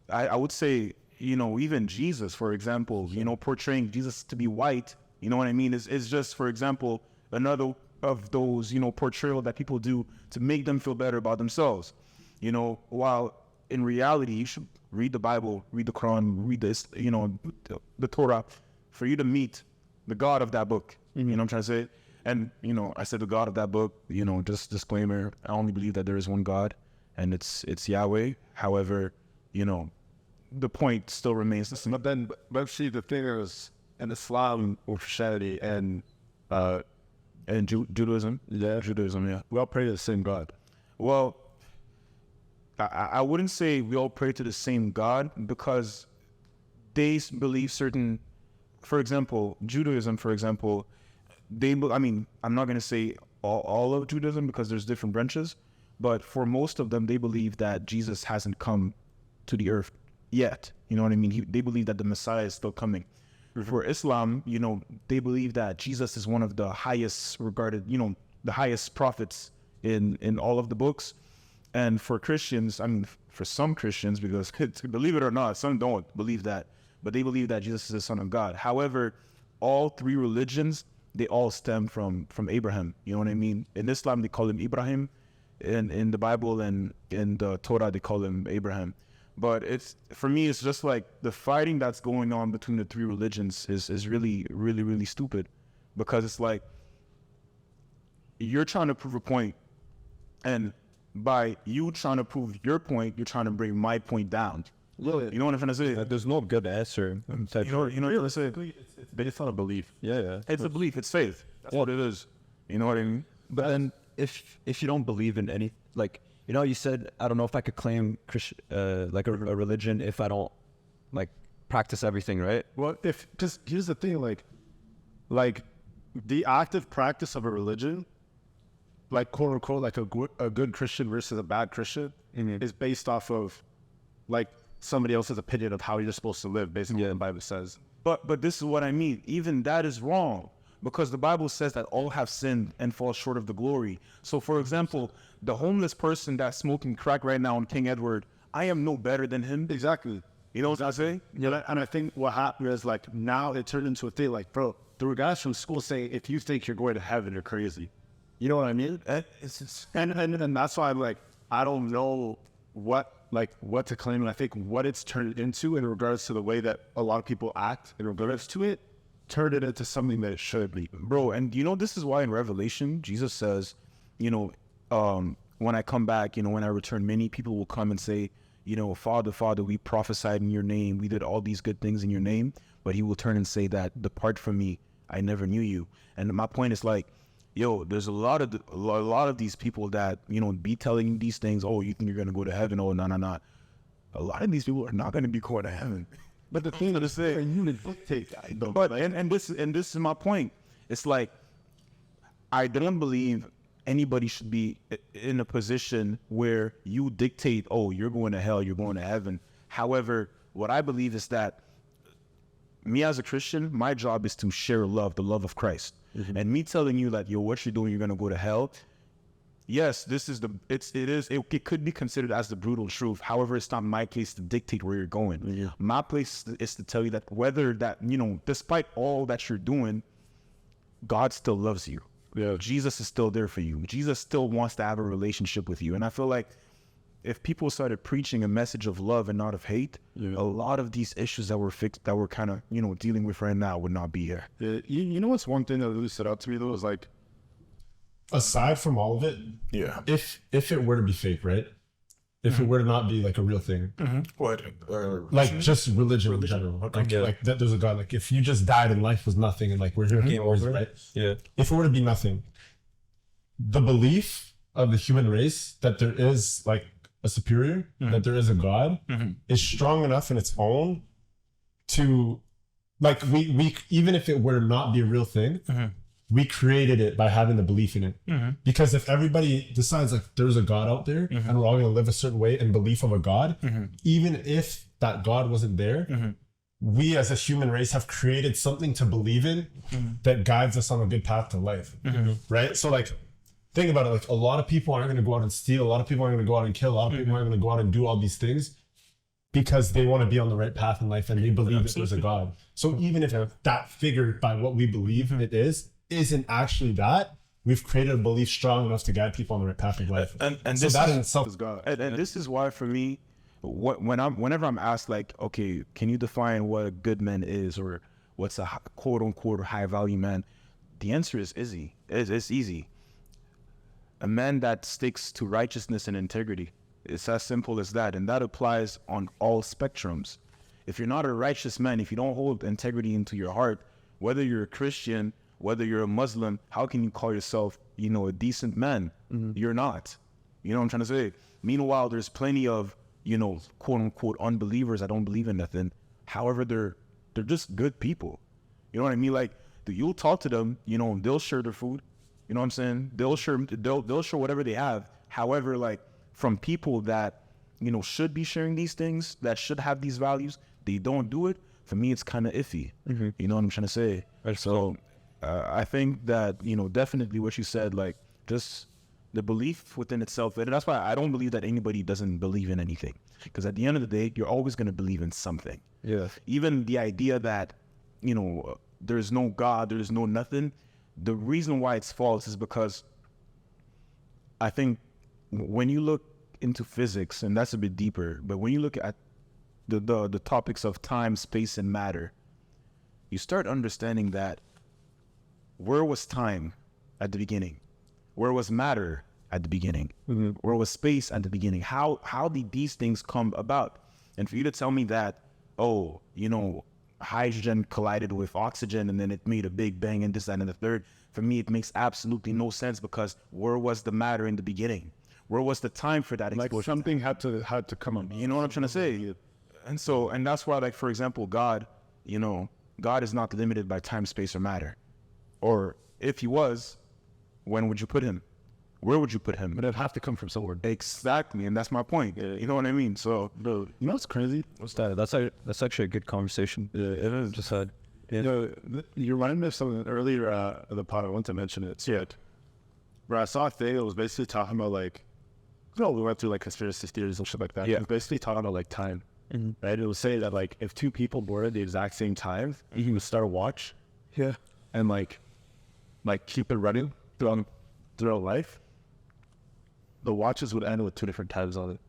I would say, even Jesus, for example, portraying Jesus to be white. You know what I mean? It's just, for example, another of those, portrayal that people do to make them feel better about themselves. While in reality, you should read the Bible, read the Quran, read this, the Torah, for you to meet the God of that book. You know what I'm trying to say? And, I said the God of that book, just disclaimer, I only believe that there is one God, and it's Yahweh. However, the point still remains the same. But see, the thing is, in Islam or Christianity and Judaism, Judaism, yeah. we all pray to the same God. Well, I wouldn't say we all pray to the same God, because they believe certain, for example, Judaism, for example, I'm not going to say all of Judaism because there's different branches, but for most of them, they believe that Jesus hasn't come to the earth yet. You know what I mean? They believe that the Messiah is still coming. For Islam, they believe that Jesus is one of the highest regarded, the highest prophets in all of the books. And for Christians, for some Christians, because believe it or not, some don't believe that, but they believe that Jesus is the Son of God. However, all three religions, they all stem from Abraham. You know what I mean? In Islam, they call him Ibrahim. In the Bible and in the Torah, they call him Abraham. But for me, it's just like the fighting that's going on between the three religions is really, really, really stupid, because it's like you're trying to prove a point, and by you trying to prove your point, you're trying to bring my point down. You know what I'm trying to say? There's no good answer. Let's say It's based on a belief. Yeah. it's a belief, it's faith. That's what it is. You know what I mean? But then if you don't believe in any, like, you said, I don't know if I could claim like a religion if I don't like practice everything, right? Well, because here's the thing, like the active practice of a religion, like quote unquote, like a good Christian versus a bad Christian, is based off of like somebody else's opinion of how you're supposed to live, based on what the Bible says. But this is what I mean. Even that is wrong, because the Bible says that all have sinned and fall short of the glory. So, for example, the homeless person that's smoking crack right now in King Edward, I am no better than him. Exactly. You know what I'm saying? Yeah, and I think what happened is like now it turned into a thing. Like, bro, there were guys from school saying, if you think you're going to heaven, you're crazy. You know what I mean? It's just, And that's why I'm like, I don't know what to claim. And I think what it's turned into in regards to the way that a lot of people act in regards to it, turned it into something that it should be. bro, and you know, this is why in Revelation, Jesus says, you know, when I come back, you know, when I return, many people will come and say, you know, Father, Father, we prophesied in your name. We did all these good things in your name. But he will turn and say that, depart from me, I never knew you. And my point is like, yo, there's a lot of these people that, you know, be telling you these things. Oh, you think you're going to go to heaven? Oh, no. A lot of these people are not going to be going to heaven. But the thing to say, you dictate that. but and this is my point. It's like, I don't believe anybody should be in a position where you dictate, oh, you're going to hell, you're going to heaven. However, what I believe is that me as a Christian, my job is to share love, the love of Christ. And me telling you that, yo, what you're doing, you're going to go to hell. Yes, it could be considered as the brutal truth. However, it's not my place to dictate where you're going. Yeah. My place is to tell you that whether that, you know, despite all that you're doing, God still loves you. Yeah. Jesus is still there for you. Jesus still wants to have a relationship with you. And I feel like if people started preaching a message of love and not of hate, a lot of these issues that we're kind of, you know, dealing with right now would not be here. Yeah, you know what's one thing that really stood out to me though is like, aside from all of it, if it were to be fake, right? If it were to not be like a real thing, What? like just religion in general, like that there's a God. Like if you just died and life was nothing, and like we're here Game over, right? Yeah. If it were to be nothing, the belief of the human race that there is like a superior, that there is a God, is strong enough in its own to, like we even if it were to not be a real thing. We created it by having the belief in it. Because if everybody decides like there's a God out there and we're all gonna live a certain way in belief of a God, even if that God wasn't there, we as a human race have created something to believe in that guides us on a good path to life. Right? So like, think about it, like a lot of people aren't gonna go out and steal, a lot of people aren't gonna go out and kill, a lot of people aren't gonna go out and do all these things because they want to be on the right path in life and they believe that there's a God. So even if that figure by what we believe it isn't actually that, we've created a belief strong enough to guide people on the right path of life. And so this that in itself is God. And this is why for me, whenever I'm asked like, okay, can you define what a good man is or what's a quote unquote high value man? The answer is easy. It's easy. A man that sticks to righteousness and integrity. It's as simple as that. And that applies on all spectrums. If you're not a righteous man, if you don't hold integrity into your heart, whether you're a Christian, whether you're a Muslim, how can you call yourself, you know, a decent man? You're not. You know what I'm trying to say? Meanwhile, there's plenty of, you know, quote unquote unbelievers that don't believe in nothing. However, they're just good people. You know what I mean? Like, you'll talk to them, you know, they'll share their food. You know what I'm saying? They'll share whatever they have. However, like from people that, you know, should be sharing these things, that should have these values, they don't do it. For me, it's kind of iffy. You know what I'm trying to say? So I think that, you know, definitely what you said, like just the belief within itself. And that's why I don't believe that anybody doesn't believe in anything. Because at the end of the day, you're always going to believe in something. Yeah. Even the idea that, you know, there's no God, there's no nothing. The reason why it's false is because I think when you look into physics, and that's a bit deeper, but when you look at the topics of time, space, and matter, you start understanding that where was time at the beginning? Where was matter at the beginning? Where was space at the beginning? How did these things come about? And for you to tell me that, oh, you know, hydrogen collided with oxygen and then it made a big bang and this, that, and the third, for me, it makes absolutely no sense because where was the matter in the beginning? Where was the time for that explosion? Like something had to come up. You know what I'm trying to say? And that's why, like, for example, God, you know, God is not limited by time, space, or matter. Or if he was, when would you put him? Where would you put him? But it'd have to come from somewhere. Exactly, and that's my point. You know what I mean? So, Bro, you know what's crazy? What's that? That's actually a good conversation. Yeah, it is. Just had. You know, you reminded me of something earlier in the pod. I want to mention it. Yeah. Where I saw a thing that was basically talking about like, you know, we went through like conspiracy theories and shit like that. Yeah. It was basically talking about like time, right? It was saying that like if two people born at the exact same time, you would start a watch, and like keep it running throughout life. The watches would end with 2 different times on it.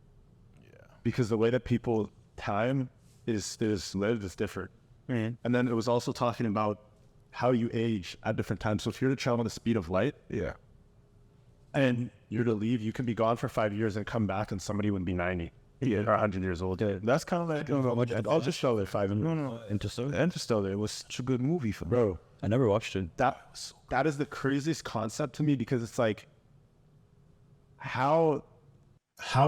Yeah. Because the way that people time is lived is different. And then it was also talking about how you age at different times. So if you're to travel at the speed of light, and you're to leave, you can be gone for 5 years and come back, and somebody would be 90 or 100 years old. Yeah, that's kind of like I'll just show it 5 minutes. no. Interstellar. It was such a good movie for me. Bro, I never watched it. that is the craziest concept to me, because it's like, how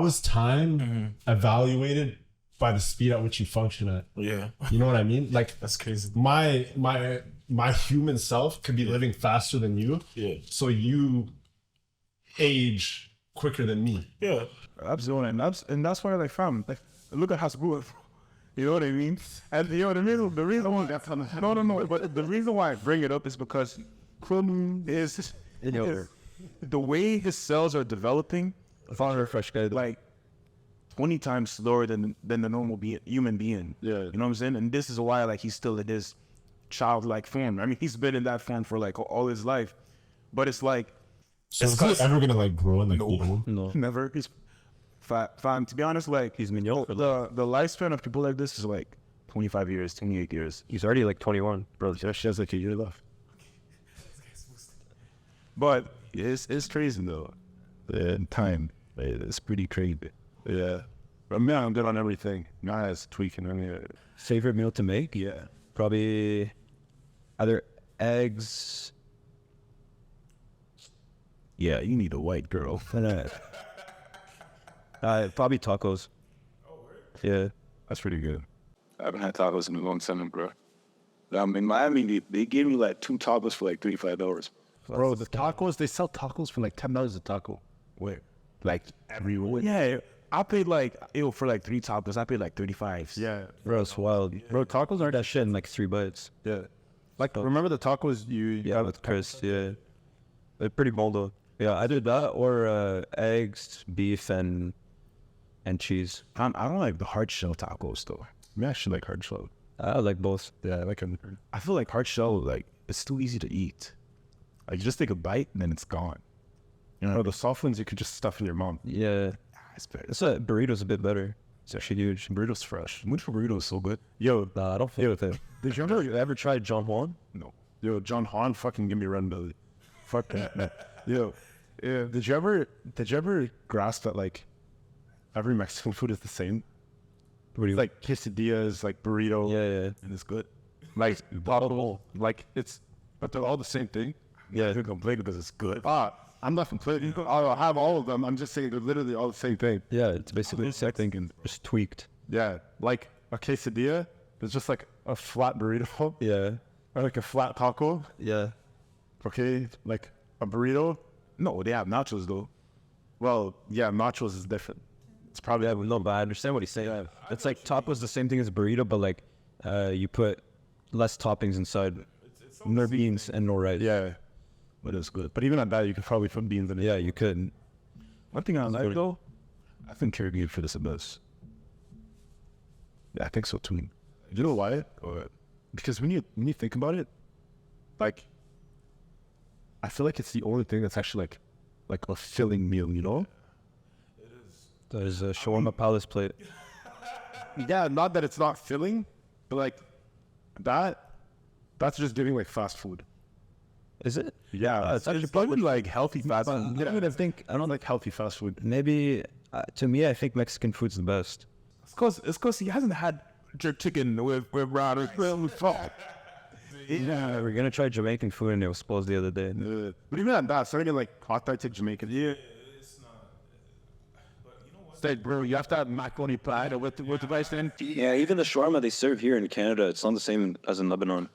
is time evaluated by the speed at which you function at? Yeah, You know what I mean? Like, that's crazy. my human self could be living faster than you. Yeah. So you age quicker than me. Yeah, Absolutely, and that's why, like, fam, like, look at Hasbro. You know what I mean? And you know the reason why but the reason why I bring it up is because Quillen is the way his cells are developing, like 20 times slower than the normal human being. Yeah. You know what I'm saying? And this is why, like, he's still in his childlike form. I mean, he's been in that form for like all his life, but it's like, So is he ever gonna like grow and like be old? No. never. He's fine. To be honest, like, He's mignon. the lifespan of people like this is like 25 years, 28 years. He's already like 21. bro, she has like a year left. But it's crazy though. The time, it's pretty crazy. Yeah. But man, I'm good on everything. Guys, tweaking. I mean, Favorite meal to make? yeah. Probably either eggs. Yeah, you need a white girl. Probably tacos. Yeah. That's pretty good. I haven't had tacos in a long time, bro. In Miami, they gave me like 2 tacos for like $35. Bro, the tacos, they sell tacos for like $10 a taco. Where? Like everywhere. Yeah, I paid like, for like 3 tacos, I paid like 35. Yeah. Bro, it's wild. Bro, tacos aren't That shit in like 3 bites. Yeah. Like, remember the tacos you Yeah, got with Chris. Yeah. They're pretty bold though. Yeah, either that or eggs, beef, and cheese. I don't like the hard shell tacos though. I actually like hard shell. I like both. Yeah, I like them. I feel like hard shell, like, it's too easy to eat. Like, you just take a bite and then it's gone. You know, Bro, the soft ones you could just stuff in your mouth. Yeah. it's better. That's a burrito's a bit better. It's actually huge. Burrito's fresh. Which burrito is so good? Yo, Nah, I don't feel with it. did you Ever tried John Juan? No. Yo, John Hahn fucking give me run belly. Fuck that, man. Yo, yeah. Did you ever grasp that like every Mexican food is the same? It's like quesadillas, like burrito. Yeah. And it's good. Like bottle, like but they're all the same thing. Yeah, I think I'm playing because it's good. I'm not complaining. I'll have all of them. I'm just saying they're literally all the same thing. Yeah, it's basically the same thing, just tweaked. Yeah, like a quesadilla is just like a flat burrito. Yeah. Or like a flat taco. Yeah. Okay, like a burrito. No, they have nachos though. Well, yeah, nachos is different. It's probably Yeah, no, but I understand what he's saying. It's like taco's the same thing as a burrito, but like you put less toppings inside. No beans and no rice. yeah, But it's good. but even at that, you could probably put beans in it. Yeah, you could. One thing I like though, I think Caribbean food is the best. Yeah, I think so too. You know why? Because when you think about it, like, I feel like it's the only thing that's actually like a filling meal. You know? There's a shawarma palace plate. Yeah, not that it's not filling, but like that's just giving like fast food. Is it? Yeah, It's actually Probably like healthy fast But food. I don't like healthy fast food. maybe to me, I think Mexican food's the best. It's cause he hasn't had jerk chicken with brown with salt. Yeah, we're gonna try Jamaican food and it was supposed the other day. But even at that, starting to like authentic Jamaican. yeah, it's not. But you know what? It's like, bro, you have to have macaroni pie with the rice in. Yeah, even the shawarma they serve here in Canada, it's not the same as in Lebanon.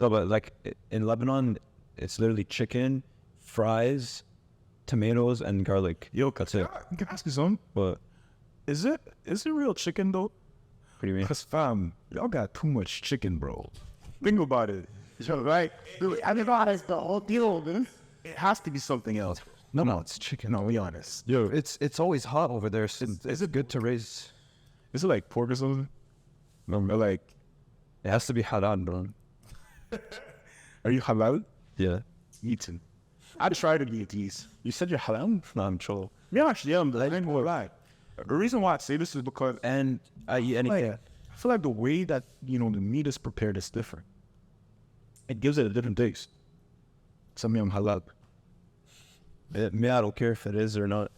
No, but like in Lebanon, it's literally chicken, fries, tomatoes, and garlic. Yo, That's it. Can I ask you something? But Is it real chicken though? what do you mean? Cause fam, y'all got too much chicken, bro. Think about it. So, right? Dude, I mean, that's the whole deal, man. It has to be something else. No, it's chicken. No, be honest. Yo, it's always hot over there. So is it good to raise? Is it like pork or something? No, or like, It has to be halal, bro. are you halal? Yeah. Eaten. I try to eat these. You said you're halal? No, I'm troll. Yeah, actually, I'm the ain't gonna lie. The reason why I say this is because And I eat anything. I feel like the way that, the meat is prepared is different. It gives it a different taste. So me, I'm halal. Me, I don't care if it is or not.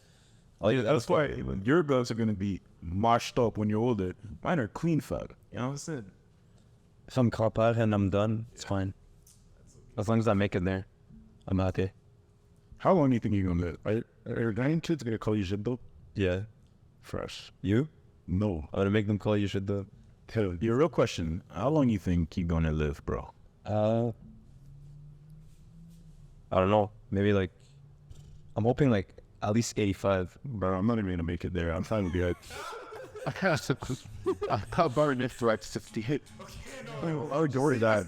That's why your gloves are gonna be mashed up when you're older. Mine are clean, fuck. You know what I'm saying? If I'm kapar and I'm done, it's fine. As long as I make it there, I'm happy. How long do you think you're gonna live? Are your grandkids gonna call you Jiddo? Yeah. Fresh. You? No. I'm gonna make them call you should do. Your real question, how long you think you're gonna live, bro? I don't know. Maybe like, I'm hoping like at least 85. Bro, I'm not even gonna make it there. I'm trying to be like, I can't borrow this to like 68. I would worry that.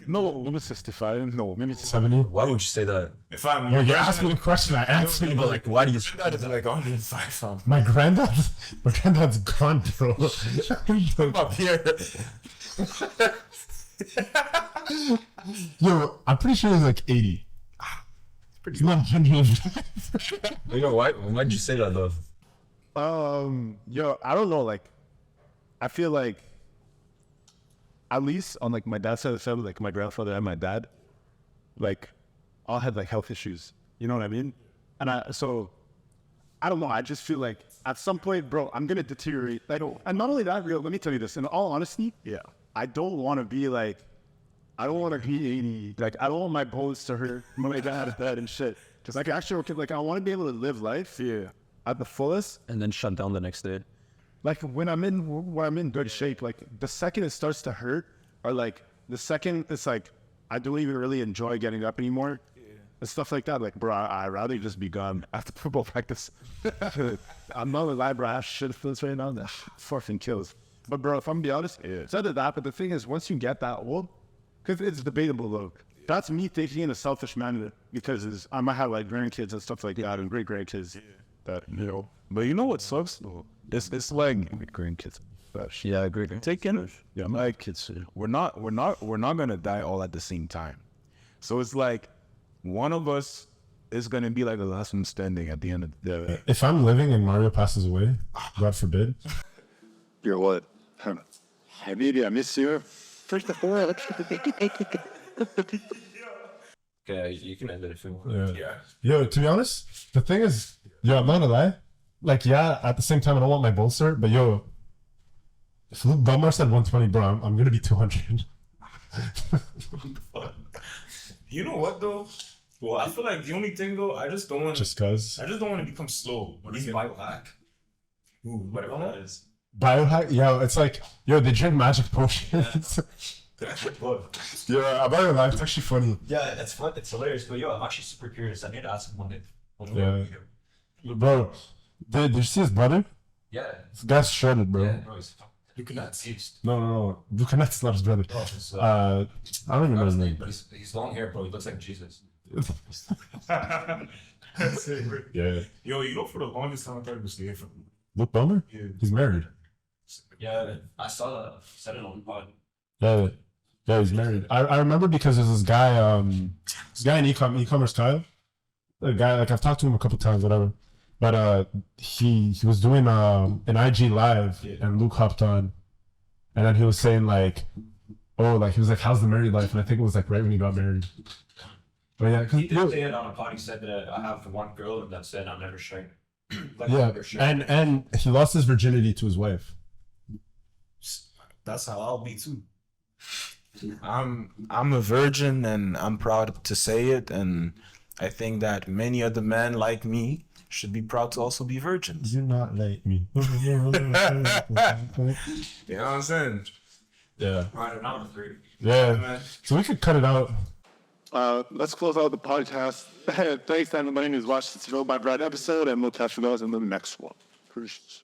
No, maybe 65. No, maybe 70. Why would you say that? If I'm You're asking a question. I answered you, but like, Why do you? that is like 105 fam. my granddad's gone, bro. Up here. Yo, I'm pretty sure he's like 80. He's not 100. You know why? Why'd you say that though? Yo, I don't know. Like, I feel like, at least on like my dad's side of the family, like my grandfather and my dad, like, all had like health issues. You know what I mean? And I don't know. I just feel like at some point, bro, I'm gonna deteriorate. Like, and not only that, real. Let me tell you this. In all honesty, Yeah. I don't want to be like, I don't want to be 80. Like, I don't want my bones to hurt when my dad is dead and shit. Just like actually, like, I want to be able to live life. Yeah. At the fullest. And then shut down the next day. Like when I'm in good shape, like the second it starts to hurt, or like the second it's like I don't even really enjoy getting up anymore, and stuff like that. Like, bro, I'd rather just be gone after football practice. I'm not gonna lie, bro. I have shit feels right now. That fucking kills. But bro, if I'm gonna be honest, it's either that. But the thing is, once you get that old, because it's debatable though. That's me thinking in a selfish manner because I might have like grandkids and stuff like that and great grandkids. That But you know what sucks though? It's like grandkids. Yeah, I agree. taking Yeah, like kids. we're not gonna die all at the same time. So it's like one of us is gonna be like the last one standing at the end of the day. If I'm living and Mario passes away, God forbid. You're what? Habibi, I miss you. First of all, Okay, you can end it if you want. Yeah. Yo, to be honest, the thing is, yo, I'm not gonna lie. Like, yeah, at the same time, I don't want my bones to hurt, but yo, if Luke Belmar said 120, bro, I'm gonna be 200. You know what though? Well, I feel like the only thing though, I just don't want Just cause. I just don't want to become slow. He's biohack. Ooh, whatever that is. Biohack, yo, it's like, yo, they drink magic potions. Yeah, I'm not gonna lie, it's actually funny. Yeah, it's fun. It's hilarious. But yo, I'm actually super curious. I need to ask him one day. Yeah. Bro, did you see his brother? Yeah. This guy's shredded, bro. Yeah, bro, he's nuts. No. Lucanet's not his brother. Oh, it's, I don't even know his name. But he's long hair, bro. He looks like Jesus. Yeah. Yo, you know, for the longest time I thought he was scared from. Luke Belmar? Yeah. He's married. Yeah, I saw that. He said it on the pod. Yeah, he's married. I remember because there's this guy in e-commerce Kyle. A guy, like I've talked to him a couple times, whatever. But he was doing an IG live and Luke hopped on, and then he was saying like, oh, like he was like, how's the married life? And I think it was like right when he got married. But yeah, He did say it on a pod. He said that I have one girl and that's it. I'm never straight. Like, yeah, I'm never straight. and he lost his virginity to his wife. That's how I'll be too. I'm a virgin and I'm proud to say it, and I think that many other men like me should be proud to also be virgins. You're not like me. You know what I'm saying? Yeah. Right, number 3. Yeah. So we could cut it out. Let's close out the podcast. Thanks to everybody who's watched this BuildMyBrand episode, and we'll catch you guys in the next one. Peace.